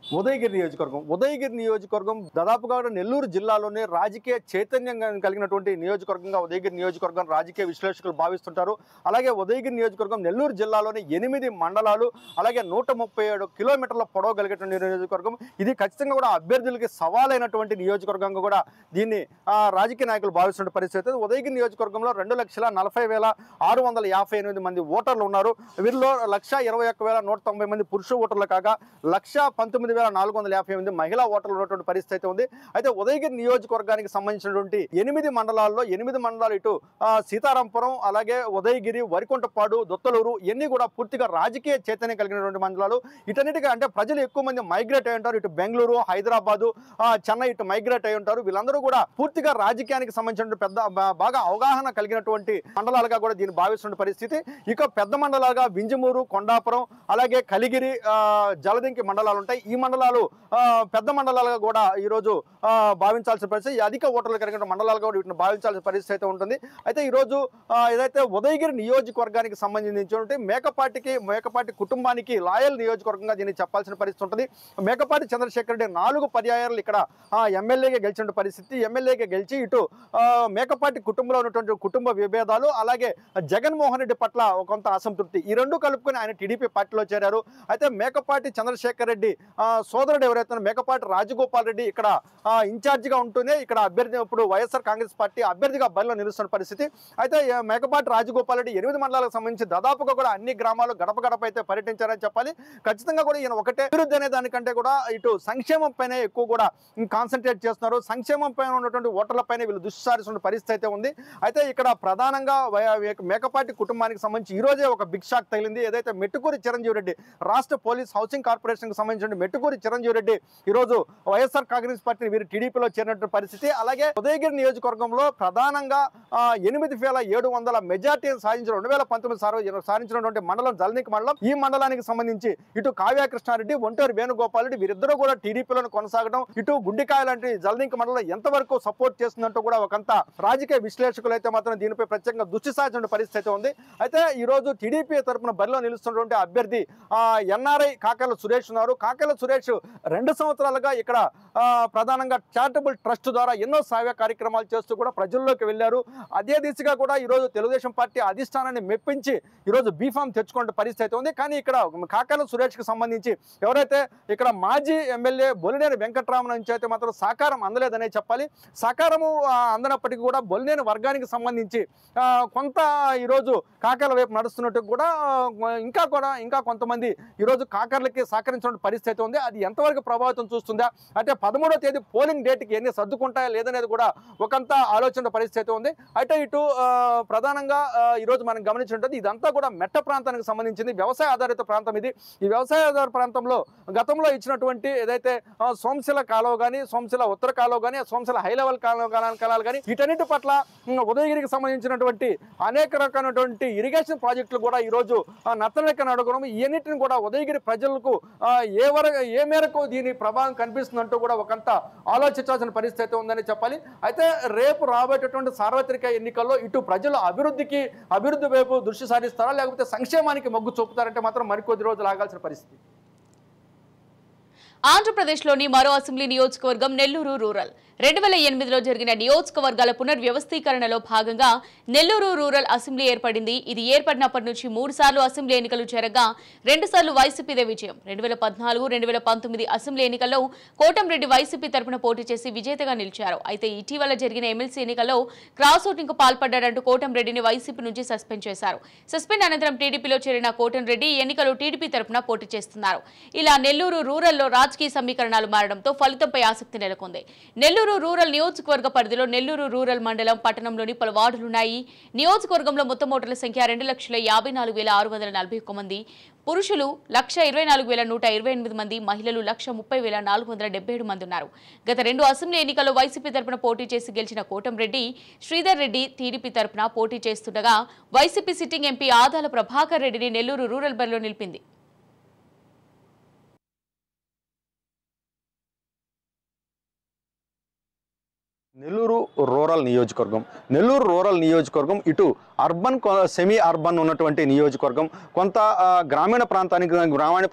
ఉదయగిరి నియోజకవర్గం దాదాపుగా నెల్లూరు జిల్లాలోనే రాజకీయ చైతన్యంగా కలిగినటువంటి నియోజకవర్గంగా ఉదయగిరి నియోజకవర్గం రాజకీయ విశ్లేషకులు భావిస్తుంటారు. అలాగే ఉదయగిరి నియోజకవర్గం నెల్లూరు జిల్లాలోని 8 మండలాలు, అలాగే 137 కిలోమీటర్ల పొడవు కలిగేటువంటి నియోజకవర్గం. ఇది ఖచ్చితంగా కూడా అభ్యర్థులకి సవాలైనటువంటి నియోజకవర్గంగా కూడా దీన్ని రాజకీయ నాయకులు భావిస్తున్న పరిస్థితి. ఉదయగిరి నియోజకవర్గంలో 2,40,658 మంది ఓటర్లు ఉన్నారు. వీరిలో 1,21,190 మంది పురుష ఓటర్లు కాగా 1,19,458 మహిళా ఓటర్లు ఉన్నటువంటి పరిస్థితి ఉంది. అయితే ఉదయగిరి నియోజకవర్గానికి సంబంధించినటువంటి 8 మండలాల్లో 8 మండలాలు ఇటు సీతారాంపురం, అలాగే ఉదయగిరి, వరికుంటపాడు, దుత్తలూరు ఇవన్నీ కూడా పూర్తిగా రాజకీయ చైతన్యం కలిగినటువంటి మండలాలు. ఇటన్నిటిగా అంటే ప్రజలు ఎక్కువ మంది మైగ్రేట్ అయి ఉంటారు. ఇటు బెంగళూరు, హైదరాబాదు, చెన్నై ఇటు మైగ్రేట్ అయి ఉంటారు. వీళ్ళందరూ కూడా పూర్తిగా రాజకీయానికి సంబంధించిన బాగా అవగాహన కలిగినటువంటి మండలాలుగా కూడా దీన్ని భావిస్తున్న పరిస్థితి. ఇక పెద్ద మండలాలుగా వింజమూరు, కొండాపురం, అలాగే కలిగిరి, జలదింకి మండలాలు ఉంటాయి. ఈ మండలాలు పెద్ద మండలాలుగా కూడా ఈరోజు భావించాల్సిన పరిస్థితి, అధిక ఓటర్లు కలిగిన మండలాలుగా కూడా వీటిని భావించాల్సిన పరిస్థితి అయితే ఉంటుంది. అయితే ఈరోజు ఏదైతే ఉదయగిరి నియోజకవర్గానికి సంబంధించినటువంటి మేకపాటి కుటుంబానికి లాయల్ నియోజకవర్గంగా దీన్ని చెప్పాల్సిన పరిస్థితి ఉంటుంది. మేకపాటి చంద్రశేఖర్ రెడ్డి 4 పర్యాయాలు ఇక్కడ ఎమ్మెల్యేగా గెలిచిన పరిస్థితి. ఎమ్మెల్యేగా గెలిచి ఇటు మేకపాటి కుటుంబంలో ఉన్నటువంటి కుటుంబ విభేదాలు, అలాగే జగన్మోహన్ రెడ్డి పట్ల కొంత అసంతృప్తి, ఈ రెండు కలుపుకొని ఆయన టీడీపీ పార్టీలో చేరారు. అయితే మేకపాటి చంద్రశేఖర్ రెడ్డి సోదరుడు ఎవరైతే మేకపాటి రాజగోపాల్ రెడ్డి ఇక్కడ ఇన్ఛార్జిగా ఉంటూనే ఇక్కడ అభ్యర్థి ఇప్పుడు వైఎస్ఆర్ కాంగ్రెస్ పార్టీ అభ్యర్థిగా బరిలో నిలుస్తున్న పరిస్థితి. అయితే మేకపాటి రాజగోపాల్ రెడ్డి 8 మండలాలకు సంబంధించి దాదాపుగా కూడా అన్ని గ్రామాలు గడప అయితే పర్యటించారని చెప్పాలి. ఖచ్చితంగా కూడా ఈయన ఒకటే అభివృద్ధి అనే దానికంటే కూడా ఇటు సంక్షేమం పైన ఎక్కువ కూడా కాన్సన్ట్రేట్ చేస్తున్నారు. సంక్షేమం పైన ఉన్నటువంటి ఓటర్ల పైన వీళ్ళు దృష్టి సారిస్తున్న పరిస్థితి అయితే ఉంది. అయితే ఇక్కడ ప్రధానంగా మేకపాటి కుటుంబానికి సంబంధించి ఈ రోజే ఒక బిగ్ షాక్ తగిలింది. ఏదైతే మెట్టుకూరి చిరంజీవి రెడ్డి రాష్ట్ర పోలీస్ హౌసింగ్ కార్పొరేషన్ కి సంబంధించిన మెట్టుకూరి చిరంజీవి రెడ్డి ఈరోజు వైఎస్ఆర్ కాంగ్రెస్ పార్టీ వీరు టీడీపీలో చేరినటువంటి పరిస్థితి. అలాగే ఉదయగిరి నియోజకవర్గంలో ప్రధానంగా 8,700 మెజార్టీని సాధించిన 2019 సాధించినటువంటి మండలం జలదింకి మండలం. ఈ మండలానికి సంబంధించి ఇటు కావ్య కృష్ణారెడ్డి, ఒంటేరు వేణుగోపాల్ రెడ్డి వీరిద్దరూ కూడా టీడీపీలో కొనసాగడం, ఇటు గుండికాయ లాంటి జలదింకి మండలం ఎంతవరకు సపోర్ట్ చేస్తుందంటూ కూడా ఒకంత రాజకీయ విశ్లేషకులు అయితే మాత్రం దీనిపై ప్రత్యేకంగా దృష్టి సారించిన పరిస్థితి ఉంది. అయితే ఈ రోజు టీడీపీ తరపున బరిలో నిలుస్తున్నటువంటి అభ్యర్థి ఎన్ఆర్ఐ కాకల సురేష్ ఉన్నారు. కాకల సురేష్ 2 సంవత్సరాలుగా ఇక్కడ ప్రధానంగా చారిటబుల్ ట్రస్ట్ ద్వారా ఎన్నో సేవా కార్యక్రమాలు చేస్తూ కూడా ప్రజల్లోకి వెళ్ళారు. అదే దిశగా కూడా ఈరోజు తెలుగుదేశం పార్టీ అధిష్టానాన్ని మెప్పించి ఈరోజు బీఫామ్ తెచ్చుకునే పరిస్థితి ఉంది. కానీ ఇక్కడ కాకల సురేష్కి సంబంధించి ఎవరైతే ఇక్కడ మాజీ ఎమ్మెల్యే బొలినేని వెంకట్రామ నుంచి అయితే మాత్రం సహకారం అందలేదనే చెప్పాలి. సహకారము అందనప్పటికీ కూడా బొలినేని వర్గానికి సంబంధించి కొంత ఈరోజు కాకల వైపు నడుస్తున్నట్టు కూడా ఇంకా కొంతమంది ఈరోజు కాకర్లకి సహకరించిన పరిస్థితి ఉంది. అది ఎంతవరకు ప్రభావితం చూస్తుందా అంటే 13వ తేదీ పోలింగ్ డేట్కి ఎన్ని సర్దుకుంటాయా లేదనేది కూడా ఒకంత ఆలోచన పరిస్థితి ఉంది. అయితే ఇటు ప్రధానంగా ఈరోజు మనం గమనించినట్టు ఇదంతా కూడా మెట్ట ప్రాంతానికి సంబంధించింది, వ్యవసాయ ఆధారిత ప్రాంతం ఇది. ఈ వ్యవసాయ ఆధారిత ప్రాంతంలో గతంలో ఇచ్చినటువంటి ఏదైతే సోమశిల కాలువ కానీ, సోమశిల ఉత్తర కాలువ కానీ, సోమశిల హై లెవెల్ కాలాలు కానీ వీటన్నిటి పట్ల ఉదయగిరికి సంబంధించినటువంటి అనేక రకమైనటువంటి ఇరిగేషన్ ప్రాజెక్టులు కూడా ఈరోజు నత్తనెక్క నడగడం, ఇవన్నిటిని కూడా ఉదయగిరి ప్రజలకు ఏ మేరకు దీని ప్రభావం కనిపిస్తుందంటూ కూడా ఒకంత ఆలోచించాల్సిన పరిస్థితి ఉందని చెప్పాలి. అయితే రేపు రాబోయేటటువంటి సార్వత్రిక ఎన్నికల్లో ఇటు ప్రజలు అభివృద్ధి వైపు దృష్టి సారిస్తారా లేకపోతే సంక్షేమానికి మొగ్గు చూపుతారంటే మాత్రం మరికొద్ది రోజులు ఆగాల్సిన పరిస్థితి. ఆంధ్రప్రదేశ్లోని మరో అసెంబ్లీ నియోజకవర్గం నెల్లూరు రూరల్. 2008లో జరిగిన నియోజకవర్గాల పునర్వ్యవస్థీకరణలో భాగంగా నెల్లూరు రూరల్ అసెంబ్లీ ఏర్పడింది. ఇది ఏర్పడినప్పటి నుంచి 3 సార్లు అసెంబ్లీ ఎన్నికలు జరగగా 2 సార్లు వైసీపీదే విజయం. 2014, 2019 అసెంబ్లీ ఎన్నికల్లో కోటంరెడ్డి వైసీపీ తరపున పోటీ చేసి విజేతగా నిలిచారు. అయితే ఇటీవల జరిగిన ఎమ్మెల్సీ ఎన్నికల్లో క్రాస్ ఓటింగ్కు పాల్పడ్డారంటూ కోటంరెడ్డిని వైసీపీ నుంచి సస్పెండ్ చేశారు. సస్పెండ్ అనంతరం టీడీపీలో చేరిన కోటంరెడ్డి ఈ ఎన్నికల్లో టీడీపీ తరపున పోటీ చేస్తున్నారు. ఇలా నెల్లూరు రూరల్లో రాజకీయ సమీకరణాలు మారడంతో ఫలితంపై ఆసక్తి నెలకొంది. నెల్లూరు రూరల్ నియోజకవర్గ పరిధిలో నెల్లూరు రూరల్ మండలం పట్టణంలోని పలు వార్డులున్నాయి. నియోజకవర్గంలో మొత్తం ఓటర్ల సంఖ్య 2,54,641 మంది, పురుషులు 1,24,128 మంది, మహిళలు 1,30,477 మంది ఉన్నారు. గత 2 అసెంబ్లీ ఎన్నికల్లో వైసీపీ తరపున పోటీ చేసి గెలిచిన కోటంరెడ్డి శ్రీధర్ రెడ్డి టీడీపీ తరపున పోటీ చేస్తుండగా YCP sitting MP Adala Prabhakar రెడ్డిని నెల్లూరు రూరల్ బరిలో నిలిపింది. నెల్లూరు రూరల్ నియోజకవర్గం ఇటు అర్బన్ సెమీ అర్బన్ ఉన్నటువంటి నియోజకవర్గం. కొంత గ్రామీణ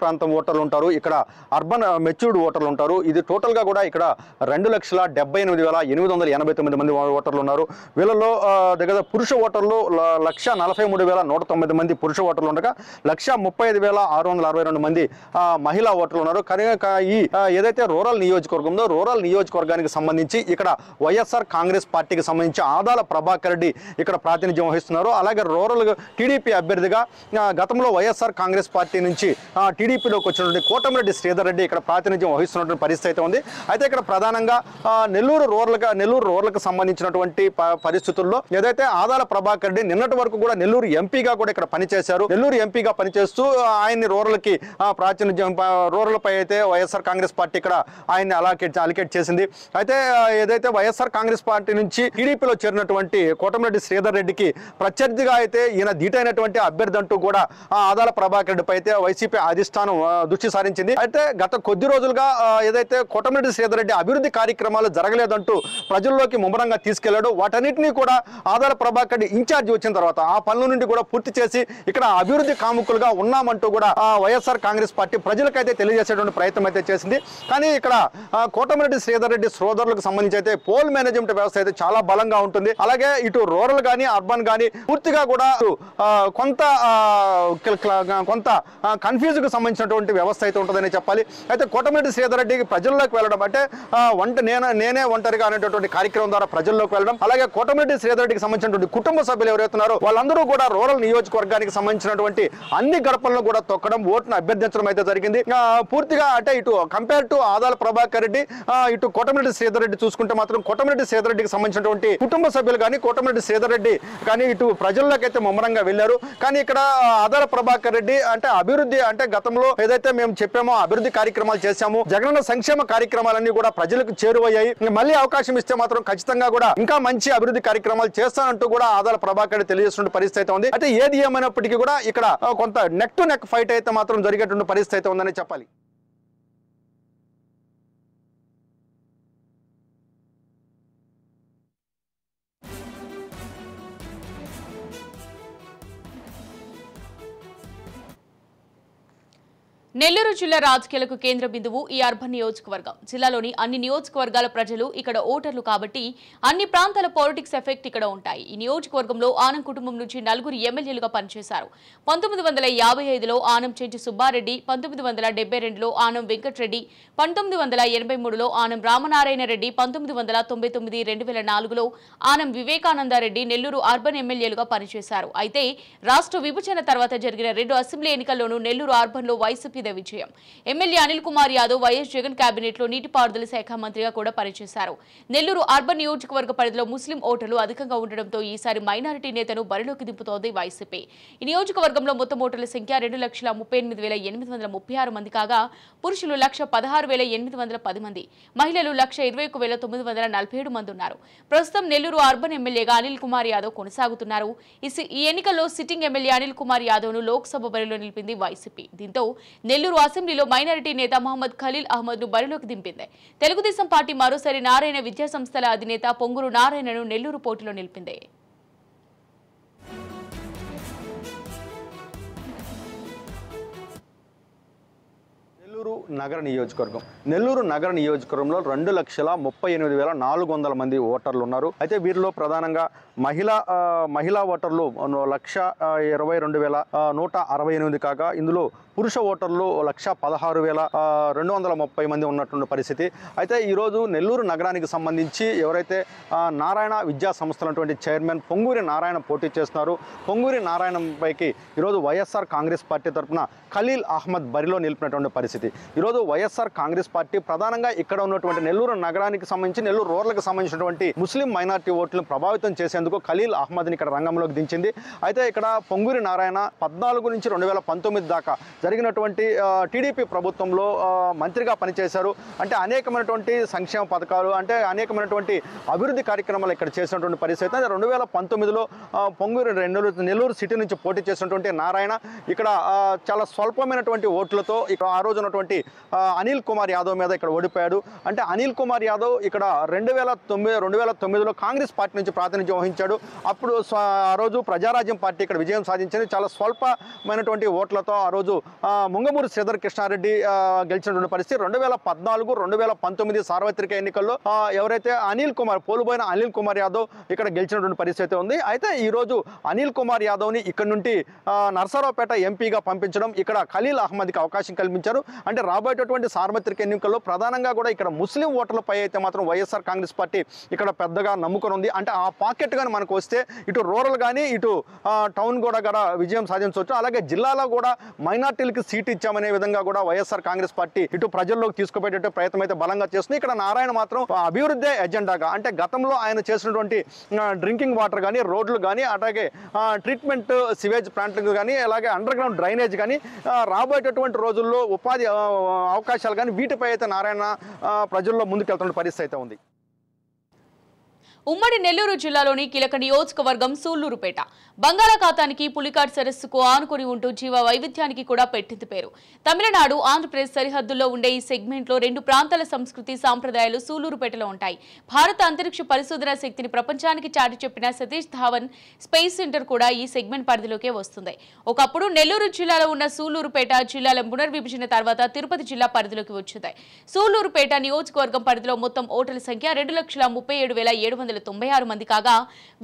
ప్రాంతం ఓటర్లు ఉంటారు, ఇక్కడ అర్బన్ మెచ్యూర్డ్ ఓటర్లు ఉంటారు. ఇది టోటల్గా కూడా ఇక్కడ 2,78,889 మంది ఓటర్లు ఉన్నారు. వీళ్ళలో దగ్గర పురుష ఓటర్లు 1,43,109 మంది పురుష ఓటర్లు ఉండగా 1,35,662 మంది మహిళా ఓటర్లు ఉన్నారు. కనుక ఈ ఏదైతే రూరల్ నియోజకవర్గానికి సంబంధించి ఇక్కడ వైఎస్ఆర్ కాంగ్రెస్ పార్టీకి సంబంధించి ఆదాల ప్రభాకర్ రెడ్డి ఇక్కడ ప్రాతినిధ్యం వహిస్తున్నారు. అలాగే రూరల్ టీడీపీ అభ్యర్థిగా గతంలో వైఎస్ఆర్ కాంగ్రెస్ పార్టీ నుంచి టీడీపీలోకి వచ్చినటువంటి కోటంరెడ్డి శ్రీధర్ రెడ్డి ఇక్కడ ప్రాతినిధ్యం వహిస్తున్నటువంటి పరిస్థితి ఉంది. అయితే ఇక్కడ ప్రధానంగా నెల్లూరు రూరల్కి సంబంధించినటువంటి పరిస్థితుల్లో ఏదైతే ఆదాల ప్రభాకర్ రెడ్డి నిన్నటి వరకు కూడా నెల్లూరు ఎంపీగా కూడా ఇక్కడ పనిచేశారు. నెల్లూరు ఎంపీగా పనిచేస్తూ ఆయన్ని రూరల్కి ప్రాతినిధ్యం రూరల్ పై అయితే వైఎస్ఆర్ కాంగ్రెస్ పార్టీ ఇక్కడ ఆయన్ని అలికేట్ చేసింది. అయితే ఏదైతే వైఎస్ఆర్ కాంగ్రెస్ పార్టీ నుంచి టీడీపీలో చేరినటువంటి కోటంరెడ్డి శ్రీధర్ రెడ్డికి ప్రత్యర్థిగా అయితే ఈయన ధీటైనటువంటి అభ్యర్థి అంటూ కూడా ఆదాల ప్రభాకర్ రెడ్డిపై అయితే వైసీపీ అధిష్టానం దృష్టి సారించింది. అయితే గత కొద్ది రోజులుగా ఏదైతే కోటంరెడ్డి శ్రీధర్ రెడ్డి అభివృద్ధి కార్యక్రమాలు జరగలేదంటూ ప్రజల్లోకి ముమ్మరంగా తీసుకెళ్లాడు. వాటన్నిటినీ కూడా ఆదాల ప్రభాకర్ రెడ్డి ఇన్ఛార్జి వచ్చిన తర్వాత ఆ పనుల నుండి కూడా పూర్తి చేసి ఇక్కడ అభివృద్ధి కాముకులుగా ఉన్నామంటూ కూడా వైఎస్ఆర్ కాంగ్రెస్ పార్టీ ప్రజలకైతే తెలియజేసేటువంటి ప్రయత్నం అయితే చేసింది. కానీ ఇక్కడ కోటంరెడ్డి శ్రీధర్ రెడ్డి సోదరులకు సంబంధించి అయితే పోల్ మేనేజ్మెంట్ వ్యవస్థ అయితే చాలా బలంగా ఉంటుంది. అలాగే ఇటు రూరల్ కానీ అర్బన్ కానీ పూర్తిగా కూడా కొంత కన్ఫ్యూజ్ కు సంబంధించినటువంటి వ్యవస్థ అయితే ఉంటుందని చెప్పాలి. అయితే కోటంరెడ్డి శ్రీధర్ రెడ్డికి ప్రజల్లోకి వెళ్ళడం అంటే నేనే ఒంటరిగా అనేటటువంటి కార్యక్రమం ద్వారా ప్రజల్లోకి వెళ్ళడం, అలాగే కోటంరెడ్డి శ్రీధర్ రెడ్డికి సంబంధించినటువంటి కుటుంబ సభ్యులు ఎవరైతున్నారో వాళ్ళందరూ కూడా రూరల్ నియోజకవర్గానికి సంబంధించినటువంటి అన్ని గడపలను కూడా తొక్కడం, ఓటును అభ్యర్థించడం అయితే జరిగింది. పూర్తిగా అంటే ఇటు కంపేర్ టు ఆదాల ప్రభాకర్ రెడ్డి ఇటు కోటంరెడ్డి శ్రీధర్ రెడ్డి చూసుకుంటే మాత్రం కోటంరెడ్డి శ్రీధర్ రెడ్డికి సంబంధించినటువంటి కుటుంబ సభ్యులు కానీ కోటంరెడ్డి శ్రీధర్ రెడ్డి కానీ ఇటు ప్రజల్లోకి అయితే ముమ్మరంగా వెళ్ళారు. కానీ ఇక్కడ ఆదాల ప్రభాకర్ రెడ్డి అంటే అభివృద్ధి అంటే గతంలో ఏదైతే మేము చెప్పామో అభివృద్ధి కార్యక్రమాలు చేశాము, జగనన్న సంక్షేమ కార్యక్రమాలన్నీ కూడా ప్రజలకు చేరువయ్యాయి, మళ్ళీ అవకాశం ఇస్తే మాత్రం ఖచ్చితంగా కూడా ఇంకా మంచి అభివృద్ధి కార్యక్రమాలు చేస్తానంటూ కూడా ఆదాల ప్రభాకర్ రెడ్డి తెలియజేస్తున్న పరిస్థితి ఉంది. అయితే ఏది ఏమైనప్పటికీ కూడా ఇక్కడ కొంత నెక్ టు నెక్ ఫైట్ అయితే మాత్రం జరిగేటువంటి పరిస్థితి ఉందని చెప్పాలి. నెల్లూరు జిల్లా రాజకీయాలకు కేంద్ర బిందువు ఈ అర్బన్ నియోజకవర్గం. జిల్లాలోని అన్ని నియోజకవర్గాల ప్రజలు ఇక్కడ ఓటర్లు కాబట్టి అన్ని ప్రాంతాల పాలిటిక్స్ ఎఫెక్ట్ ఇక్కడ ఉంటాయి. ఈ నియోజకవర్గంలో ఆనం కుటుంబం నుంచి 4 ఎమ్మెల్యేలుగా పనిచేశారు. 1955లో ఆనం చెంచు సుబ్బారెడ్డి, 1972లో ఆనం వెంకటరెడ్డి, 1983లో ఆనం రామనారాయణ రెడ్డి, 1999, 2004లో ఆనం వివేకానందారెడ్డి నెల్లూరు అర్బన్ ఎమ్మెల్యేలుగా పనిచేశారు. అయితే రాష్ట్ర విభజన తర్వాత జరిగిన 2 అసెంబ్లీ ఎన్నికల్లోనూ నెల్లూరు అర్బన్లో వైసీపీ ఇదే విజయం. MLA Anil Kumar Yadav YS Jagan cabinet లో నీటిపారుదల శాఖ మంత్రిగా కూడా పనిచేశారు. నెల్లూరు అర్బన్ నియోజకవర్గ పరిధిలో ముస్లిం ఓటర్లు అధికంగా ఉండడంతో ఈసారి మైనారిటీ నేతను బరిలోకి దింపుతోంది వైసీపీ. ఈ నియోజకవర్గంలో మొత్తం ఓటర్ల సంఖ్య 2,38,836 మంది కాగా పురుషులు 1,16,810 మంది, మహిళలు 1,21,947 మంది ఉన్నారు. ప్రస్తుతం నెల్లూరు అర్బన్ ఎమ్మెల్యేగా అనిల్ కుమార్ యాదవ్ కొనసాగుతున్నారు. ఈ ఎన్నికల్లో సిట్టింగ్ ఎమ్మెల్యే అనిల్ కుమార్ యాదవ్ ను లోక్సభ బరిలో నిలిపింది వైసీపీ. దీంతో నెల్లూరు అసెంబ్లీలో మైనారిటీ నేత మహమ్మద్ ఖలీల్ అహ్మద్ ను బరిలోకి దింపింది. తెలుగుదేశం పార్టీ మరోసారి నారాయణ విద్యా సంస్థల అధినేత పొంగూరు నారాయణను నెల్లూరు పోటీలో నిలిపింది. నెల్లూరు నగర నియోజకవర్గంలో 2,38,400 మంది ఓటర్లు ఉన్నారు. అయితే వీరిలో ప్రధానంగా మహిళా ఓటర్లు 1,22,168 కాగా ఇందులో పురుష ఓటర్లు 1,16,230 మంది ఉన్నటువంటి పరిస్థితి. అయితే ఈరోజు నెల్లూరు నగరానికి సంబంధించి ఎవరైతే నారాయణ విద్యా సంస్థలటువంటి చైర్మన్ పొంగూరి నారాయణ పోటీ చేస్తున్నారు, పొంగూరి నారాయణపైకి ఈరోజు వైఎస్ఆర్ కాంగ్రెస్ పార్టీ తరఫున ఖలీల్ అహ్మద్ బరిలో నిలిపినటువంటి పరిస్థితి. ఈరోజు వైఎస్ఆర్ కాంగ్రెస్ పార్టీ ప్రధానంగా ఇక్కడ ఉన్నటువంటి నెల్లూరు నగరానికి సంబంధించి నెల్లూరు రూరల్కి సంబంధించినటువంటి ముస్లిం మైనారిటీ ఓట్లను ప్రభావితం చేసేందుకు ఖలీల్ అహ్మద్ని ఇక్కడ రంగంలోకి దించింది. అయితే ఇక్కడ పొంగూరి నారాయణ 14 నుంచి 2019 దాకా జరిగినటువంటి టీడీపీ ప్రభుత్వంలో మంత్రిగా పనిచేశారు. అంటే అనేకమైనటువంటి సంక్షేమ పథకాలు, అంటే అనేకమైనటువంటి అభివృద్ధి కార్యక్రమాలు ఇక్కడ చేసినటువంటి పరిస్థితి. 2019లో పొంగూరు నెల్లూరు సిటీ నుంచి పోటీ చేసినటువంటి నారాయణ ఇక్కడ చాలా స్వల్పమైనటువంటి ఓట్లతో ఇక్కడ ఆ రోజు ఉన్నటువంటి అనిల్ కుమార్ యాదవ్ మీద ఇక్కడ ఓడిపోయాడు. అంటే అనిల్ కుమార్ యాదవ్ ఇక్కడ 2009లో కాంగ్రెస్ పార్టీ నుంచి ప్రాతినిధ్యం వహించాడు. అప్పుడు ఆ రోజు ప్రజారాజ్యం పార్టీ ఇక్కడ విజయం సాధించింది. చాలా స్వల్పమైనటువంటి ఓట్లతో ఆ రోజు ముంగమూరు శ్రీధర్ కృష్ణారెడ్డి గెలిచినటువంటి పరిస్థితి. 2014, 2019 సార్వత్రిక ఎన్నికల్లో ఎవరైతే పోలుబోయిన అనిల్ కుమార్ యాదవ్ ఇక్కడ గెలిచినటువంటి పరిస్థితి ఉంది. అయితే ఈరోజు అనిల్ కుమార్ యాదవ్ని ఇక్కడ నుండి నర్సరావుపేట ఎంపీగా పంపించడం, ఇక్కడ ఖలీల్ అహ్మద్కి అవకాశం కల్పించారు. అంటే రాబోయేటటువంటి సార్వత్రిక ఎన్నికల్లో ప్రధానంగా కూడా ఇక్కడ ముస్లిం ఓటర్లపై అయితే మాత్రం వైఎస్ఆర్ కాంగ్రెస్ పార్టీ ఇక్కడ పెద్దగా నమ్ముకొని ఉంది. అంటే ఆ పాకెట్ కానీ మనకు వస్తే ఇటు రూరల్ కానీ ఇటు టౌన్ కూడా విజయం సాధించవచ్చు. అలాగే జిల్లాలో కూడా మైనార్టీలకి సీట్ ఇచ్చామనే విధంగా కూడా వైఎస్ఆర్ కాంగ్రెస్ పార్టీ ఇటు ప్రజల్లోకి తీసుకుపోయేట ప్రయత్నం అయితే బలంగా చేస్తుంది. ఇక్కడ నారాయణ మాత్రం అభివృద్ధి ఎజెండాగా, అంటే గతంలో ఆయన చేసినటువంటి డ్రింకింగ్ వాటర్ కానీ, రోడ్లు కానీ, అలాగే ట్రీట్మెంట్ సివేజ్ ప్లాంట్లు కానీ, అలాగే అండర్ గ్రౌండ్ డ్రైనేజ్ కానీ, రాబోయేటటువంటి రోజుల్లో ఉపాధి అవకాశాలు కానీ వీటిపై అయితే నారాయణ ప్రజల్లో ముందుకెళ్తున్న పరిస్థితి అయితే ఉంది. ఉమ్మడి నెల్లూరు జిల్లాలోని కీలక నియోజకవర్గం సూళ్లూరుపేట. బంగాళాఖాతానికి పులికాట్ సరస్సుకు ఆనుకుని ఉంటూ జీవ వైవిధ్యానికి కూడా పెట్టింది పేరు. తమిళనాడు, ఆంధ్రప్రదేశ్ సరిహద్దుల్లో ఉండే ఈ సెగ్మెంట్లో 2 ప్రాంతాల సంస్కృతి సాంప్రదాయాలు సూళ్లూరుపేటలో ఉంటాయి. భారత అంతరిక్ష పరిశోధన శక్తిని ప్రపంచానికి చాటి చెప్పిన సతీష్ ధావన్ స్పేస్ సెంటర్ కూడా ఈ సెగ్మెంట్ పరిధిలోకే వస్తుంది. ఒకప్పుడు నెల్లూరు జిల్లాలో ఉన్న సూళ్లూరుపేట జిల్లాల పునర్విభజన తర్వాత తిరుపతి జిల్లా పరిధిలోకి వచ్చింది. సూళ్లూరుపేట నియోజకవర్గం పరిధిలో మొత్తం ఓటర్ల సంఖ్య 2,37,796 మంది కాగా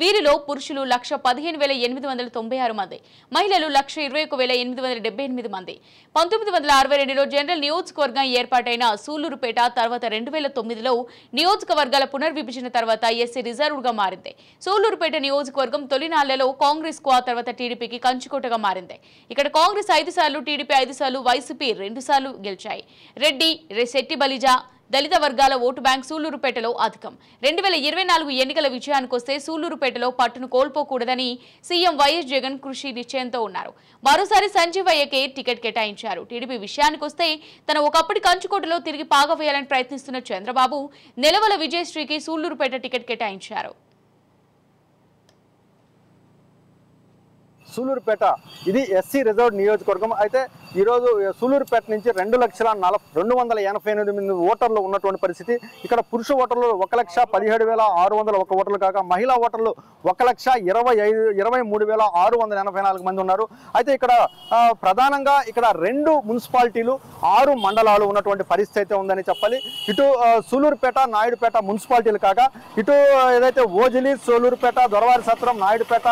వీరిలో పురుషులు 1,15,896 మంది, మహిళలు 1,21,878 మంది. 1962లో జనరల్ నియోజకవర్గం ఏర్పాటైన సూళ్లూరుపేట తర్వాత 2009లో నియోజకవర్గాల పునర్విభజన తర్వాత ఎస్సీ రిజర్వ్గా మారింది. సూళ్లూరుపేట నియోజకవర్గం తొలినాళ్లలో కాంగ్రెస్ కు, ఆ తర్వాత టీడీపీకి కంచుకోటగా మారింది. ఇక్కడ కాంగ్రెస్ 5 సార్లు, టీడీపీ 5 సార్లు, వైసీపీ 2 సార్లు గెలిచాయి. రెడ్డి, శెట్టి బలిజ, దళిత వర్గాల ఓటు బ్యాంక్ సూళ్లూరుపేటలో అధికం. 2024 ఎన్నికల విజయానికొస్తే సూళ్లూరుపేటలో పట్టును కోల్పోకూడదని సీఎం వైఎస్ జగన్ కృషి నిశ్చయంతో ఉన్నారు. మరోసారి సంజీవయ్యకే టికెట్ కేటాయించారు. టీడీపీ విషయానికొస్తే తన ఒకప్పటి కంచుకోటలో తిరిగి పాగవేయాలని ప్రయత్నిస్తున్న చంద్రబాబు నెలవల విజయశ్రీకి సూళ్లూరుపేట టికెట్ కేటాయించారు. సూళ్లూరుపేట ఇది ఎస్సీ రిజర్వ్ నియోజకవర్గం. అయితే ఈరోజు సూళ్లూరుపేట నుంచి 2,288,000 ఓటర్లు ఉన్నటువంటి పరిస్థితి. ఇక్కడ పురుష ఓటర్లు 1,17,601 ఓటర్లు కాగా మహిళా ఓటర్లు 1,23,684 మంది ఉన్నారు. అయితే ఇక్కడ ప్రధానంగా ఇక్కడ 2 మున్సిపాలిటీలు 6 మండలాలు ఉన్నటువంటి పరిస్థితి అయితే ఉందని చెప్పాలి. ఇటు సూళ్లూరుపేట, నాయుడుపేట మున్సిపాలిటీలు కాగా ఇటు ఏదైతే ఓజిలి, సూళ్లూరుపేట, దొరవారి సత్రం, నాయుడుపేట,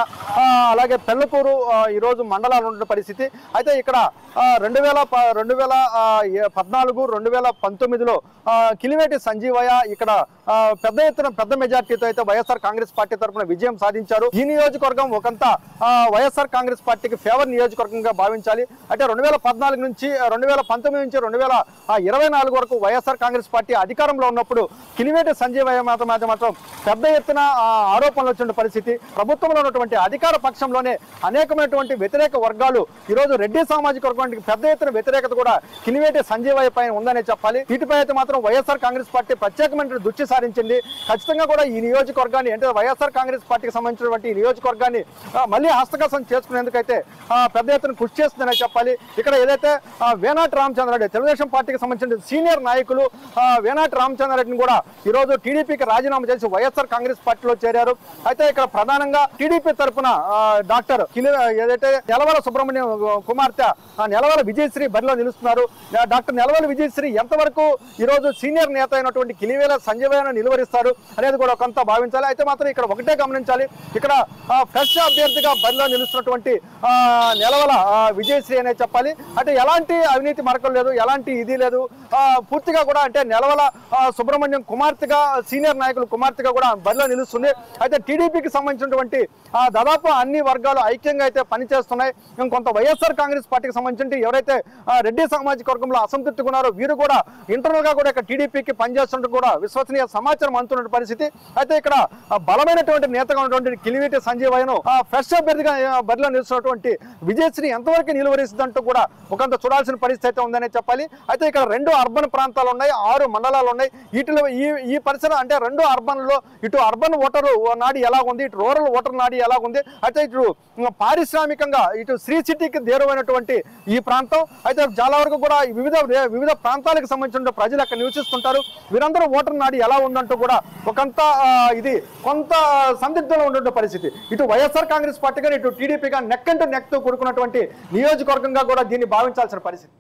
అలాగే పెళ్లకూరు, ఈరోజు మండలాలు ఉన్న పరిస్థితి. అయితే ఇక్కడ 2014, 2019లో కిలివేటి సంజీవయ్య ఇక్కడ పెద్ద ఎత్తున పెద్ద మెజార్టీతో అయితే వైఎస్ఆర్ కాంగ్రెస్ పార్టీ తరఫున విజయం సాధించారు. ఈ నియోజకవర్గం ఒకంత వైఎస్ఆర్ కాంగ్రెస్ పార్టీకి ఫేవర్ నియోజకవర్గంగా భావించాలి. అంటే 2014 నుంచి 2019 నుంచి 2024 వరకు వైఎస్ఆర్ కాంగ్రెస్ పార్టీ అధికారంలో ఉన్నప్పుడు కిలివేటి సంజీవయ్య మాత్రం పెద్ద ఎత్తున ఆరోపణలు వచ్చిన పరిస్థితి. ప్రభుత్వంలో ఉన్నటువంటి అధికార పక్షంలోనే అనేకమైనటువంటి వ్యతిరేక వర్గాలు ఈరోజు రెడ్డి సామాజిక వర్గానికి పెద్ద ఎత్తున వ్యతిరేకత కూడా కిలివేటి సంజీవయ్య పైన ఉందనే చెప్పాలి. వీటిపై అయితే మాత్రం వైఎస్ఆర్ కాంగ్రెస్ పార్టీ ప్రత్యేకమైన దృష్టి సారించింది. ఖచ్చితంగా కూడా ఈ నియోజకవర్గాన్ని అంటే వైఎస్ఆర్ కాంగ్రెస్ పార్టీకి సంబంధించినటువంటి ఈ నియోజకవర్గాన్ని మళ్ళీ హస్తగతం చేసుకునేందుకైతే పెద్ద ఎత్తున కృషి చేస్తుందనే చెప్పాలి. ఇక్కడ ఏదైతే వేనాటి రామచంద్రారెడ్డి తెలుగుదేశం పార్టీకి సంబంధించిన సీనియర్ నాయకులు వేనాటి రామచంద్రారెడ్డిని కూడా ఈరోజు టీడీపీకి రాజీనామా చేసి వైఎస్ఆర్ కాంగ్రెస్ పార్టీలో చేరారు. అయితే ఇక్కడ ప్రధానంగా టీడీపీ తరఫున డాక్టర్ ఏదైతే నెలవల సుబ్రహ్మణ్యం కుమార్తె నెలవల విజయశ్రీ బరిలో నిలుస్తున్నారు. డాక్టర్ నెలవల విజయశ్రీ ఎంతవరకు ఈరోజు సీనియర్ నేత అయినటువంటి కిలివేల సంజీవయ్యను నిలువరిస్తారు అనేది కూడా కొంత భావించాలి. అయితే మాత్రం ఇక్కడ ఒకటే గమనించాలి, ఇక్కడ ఫ్రెష్ అభ్యర్థిగా బరిలో నిలుస్తున్నటువంటి నెలవల విజయశ్రీ అనే చెప్పాలి. అంటే ఎలాంటి అవినీతి మరకలు లేదు, ఎలాంటి ఇది లేదు, పూర్తిగా కూడా అంటే నెలవల సుబ్రహ్మణ్యం కుమార్తెగా సీనియర్ నాయకులు కుమార్తెగా కూడా బరిలో నిలుస్తుంది. అయితే టీడీపీకి సంబంధించినటువంటి దాదాపు అన్ని వర్గాలు ఐక్యంగా అయితే పనిచేస్తున్నాయి. కొంత వైఎస్ఆర్ కాంగ్రెస్ పార్టీకి సంబంధించి ఎవరైతే రెడ్డి సామాజిక వర్గంలో అసంతృప్తిగా ఉన్నారో వీరు కూడా ఇంటర్నల్ గా కూడా ఇక్కడ టీడీపీకి పనిచేస్తున్నట్టు కూడా విశ్వసనీయ సమాచారం అందుతున్న పరిస్థితి. అయితే ఇక్కడ బలమైనటువంటి నేతగా ఉన్నటువంటి కిలివేటి సంజీవయ్యను ఫ్రెష్ అభ్యర్థిగా బరిలో నిలుస్తున్నటువంటి విజయశ్రీ ఎంతవరకు నిలువరిస్తుందంటూ కూడా ఒకంత చూడాల్సిన పరిస్థితి అయితే ఉందనే చెప్పాలి. అయితే ఇక్కడ 2 అర్బన్ ప్రాంతాలు ఉన్నాయి, 6 మండలాలు ఉన్నాయి. వీటిలో ఈ పరిసరం అంటే 2 అర్బన్లో ఇటు అర్బన్ ఓటరు నాడి ఎలా ఉంది, ఇటు రూరల్ ఓటర్ నాడి ఎలా ఉంది. అయితే ఇటు పారిశ్రామికంగా ఇటు శ్రీ సిటీకి దేరువైనటువంటి ఈ ప్రాంతం. అయితే చాలా వరకు కూడా వివిధ ప్రాంతాలకు సంబంధించిన ప్రజలు అక్కడ నివసిస్తుంటారు. వీరందరూ ఓటర్ నాడి ఎలా ఉందంటూ కూడా ఒకంత కొంత సందిగ్ధంలో ఉండే పరిస్థితి. ఇటు వైఎస్ఆర్ కాంగ్రెస్ పార్టీ కానీ ఇటు టీడీపీగా నెక్ అంటూ నెక్తో కూడుకున్నటువంటి నియోజకవర్గంగా కూడా దీన్ని భావించాల్సిన పరిస్థితి.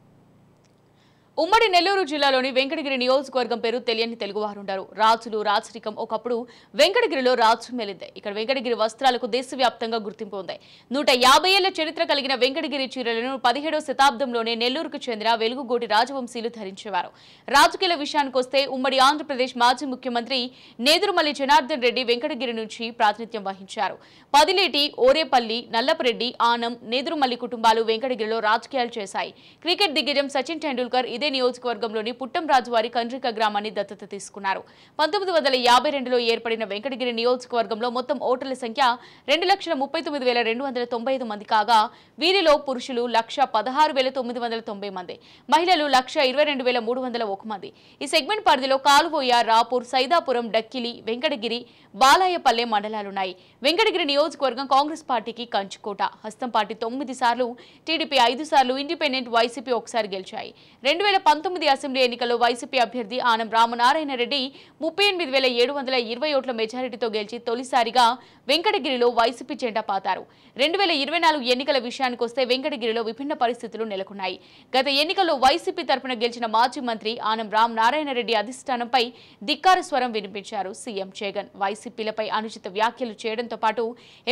ఉమ్మడి నెల్లూరు జిల్లాలోని వెంకటగిరి నియోజకవర్గం పేరు తెలియని తెలుగువారుంటారు. రాజులు రాచరికం ఒకప్పుడు వెంకటగిరిలో రాజు మెలింది. ఇక్కడ వెంకటగిరి వస్త్రాలకు దేశవ్యాప్తంగా గుర్తింపు ఉంది. 150 ఏళ్ల చరిత్ర కలిగిన వెంకటగిరి చీరలను 17వ శతాబ్దంలోనే నెల్లూరుకు చెందిన వెలుగుగోటి రాజవంశీయులు ధరించేవారు. రాజకీయాల విషయానికొస్తే ఉమ్మడి ఆంధ్రప్రదేశ్ మాజీ ముఖ్యమంత్రి నేదురుమల్లి జనార్దన్ రెడ్డి వెంకటగిరి నుంచి ప్రాతినిధ్యం వహించారు. పదిలేటి, ఓరేపల్లి, నల్లపరెడ్డి, ఆనం, నేదురుమల్లి కుటుంబాలు వెంకటగిరిలో రాజకీయాలు చేశాయి. క్రికెట్ దిగ్గజం సచిన్ టెండూల్కర్ ఇదే నియోజకవర్గంలోని పుట్టంరాజు వారి కండ్రిక గ్రామాన్ని దత్తత తీసుకున్నారు. 1952లో ఏర్పడిన వెంకటగిరి నియోజకవర్గంలో మొత్తం ఓటర్ల సంఖ్య 2,39,295 మంది కాగా వీరిలో పురుషులు 1,16,990 మంది, మహిళలు 1,22,301 మంది. ఈ సెగ్మెంట్ పరిధిలో కాలువోయ, రాపూర్, సైదాపురం, డక్కిలి, వెంకటగిరి, బాలాయపల్లె మండలాలున్నాయి. వెంకటగిరి నియోజకవర్గం కాంగ్రెస్ పార్టీకి కంచుకోట. హస్తం పార్టీ 9 సార్లు, టీడీపీ 5 సార్లు, ఇండిపెండెంట్, వైసీపీ ఒకసారి గెలిచాయి. 2019 అసెంబ్లీ ఎన్నికల్లో వైసీపీ అభ్యర్థి ఆనం రామనారాయణ రెడ్డి 38,720 ఓట్ల మెజారిటీతో గెలిచి తొలిసారిగా వెంకటగిరిలో వైసీపీ జెండా పాతారు. 2024 ఎన్నికల విషయానికొస్తే వెంకటగిరిలో విభిన్న పరిస్థితులు నెలకొన్నాయి. గత ఎన్నికల్లో వైసీపీ తరఫున గెలిచిన మాజీ మంత్రి ఆనం రామనారాయణ రెడ్డి అధిష్టానంపై ధిక్కార స్వరం వినిపించారు సీఎం జగన్. వైసీపీలపై అనుచిత వ్యాఖ్యలు చేయడంతో పాటు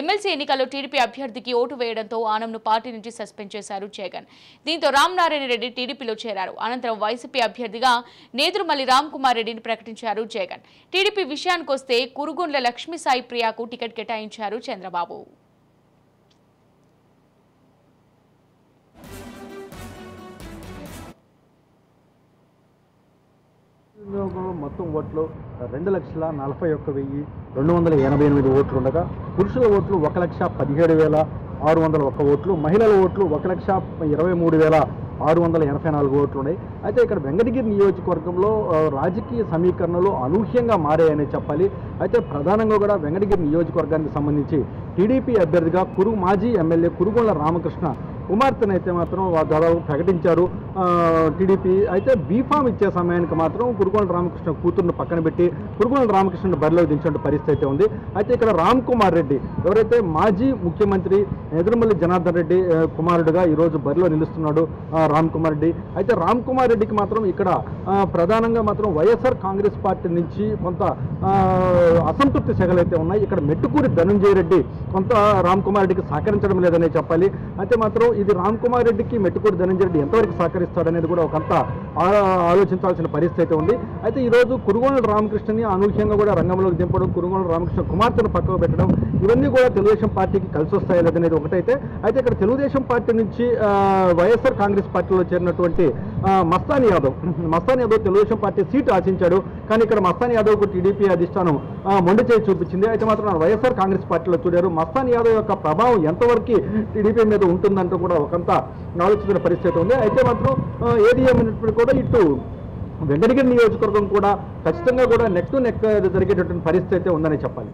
ఎమ్మెల్సీ ఎన్నికల్లో టీడీపీ అభ్యర్థికి ఓటు వేయడంతో ఆనంను పార్టీ నుంచి సస్పెండ్ చేశారు జగన్. దీంతో రామనారాయణ రెడ్డి టీడీపీలో చేరారు. అనంతరం వైసీపీ అభ్యర్థిగా నేదురుమల్లి రామ్ కుమార్ రెడ్డిని ప్రకటించారు జగన్. టీడీపీ విషయానికొస్తే కురుగొండ్ల లక్ష్మీ సాయి ప్రియాకు టికెట్ కేటాయించారు చంద్రబాబు. మొత్తం ఓట్లు 2,41,288 ఓట్లు ఉండగా పురుషుల ఓట్లు 1,17,601 ఓట్లు, మహిళల ఓట్లు 1,23,684 ఓట్లు ఉన్నాయి. అయితే ఇక్కడ వెంకటగిరి నియోజకవర్గంలో రాజకీయ సమీకరణలు అనూహ్యంగా మారాయని చెప్పాలి. అయితే ప్రధానంగా కూడా వెంకటగిరి నియోజకవర్గానికి సంబంధించి టీడీపీ అభ్యర్థిగా మాజీ ఎమ్మెల్యే కురుగొండ్ల రామకృష్ణ కుమార్తెను అయితే మాత్రం దాదాపు ప్రకటించారు టీడీపీ. అయితే బీఫామ్ ఇచ్చే సమయానికి మాత్రం కురుగొండ రామకృష్ణ కూతురును పక్కన పెట్టి కురుగొండ రామకృష్ణను బరిలో దించిన పరిస్థితి అయితే ఉంది. అయితే ఇక్కడ రామ్ కుమార్ రెడ్డి ఎవరైతే మాజీ ముఖ్యమంత్రి ఎదురుమల్లి జనార్దన్ రెడ్డి కుమారుడుగా ఈరోజు బరిలో నిలుస్తున్నాడు రామ్ కుమార్ రెడ్డి. అయితే రామ్ కుమార్ రెడ్డికి మాత్రం ఇక్కడ ప్రధానంగా మాత్రం వైఎస్ఆర్ కాంగ్రెస్ పార్టీ నుంచి కొంత అసంతృప్తి సెగలైతే ఉన్నాయి. ఇక్కడ మెట్టుకూరి ధనంజయ రెడ్డి కొంత రామ్ కుమార్ రెడ్డికి సహకరించడం లేదనే చెప్పాలి. అయితే మాత్రం ఇది రామ్ కుమార్ రెడ్డికి మెట్టుకూరి ధనంజయ రెడ్డి ఎంతవరకు సహకరిస్తాడనేది కూడా ఒకంత ఆలోచించాల్సిన పరిస్థితి అయితే ఉంది. అయితే ఈరోజు కురుగొండ రామకృష్ణని అనూహ్యంగా కూడా రంగంలోకి దింపడం, కురుగొండ రామకృష్ణ కుమార్తెను పక్కకు పెట్టడం, ఇవన్నీ కూడా తెలుగుదేశం పార్టీకి కలిసి వస్తాయి లేదనేది ఒకటైతే. అయితే ఇక్కడ తెలుగుదేశం పార్టీ నుంచి వైఎస్ఆర్ కాంగ్రెస్ పార్టీలో చేరినటువంటి మస్తాన్ యాదవ్ తెలుగుదేశం పార్టీ సీటు ఆశించాడు. కానీ ఇక్కడ మస్తాన్ యాదవ్కు టీడీపీ అధిష్టానం మొండి చేయి చూపించింది. అయితే మాత్రం వైఎస్ఆర్ కాంగ్రెస్ పార్టీలో చూడారు. మస్తాన్ యాదవ్ యొక్క ప్రభావం ఎంతవరకు టీడీపీ మీద ఉంటుందంటూ కూడా ఒకంత ఆలోచించిన పరిస్థితి ఉంది. అయితే మాత్రం ఏది ఏమైనప్పటికీ కూడా ఇటు వెంకటగిరి నియోజకవర్గం కూడా ఖచ్చితంగా కూడా నెక్ టు నెక్ జరిగేటటువంటి పరిస్థితి అయితే ఉందని చెప్పాలి.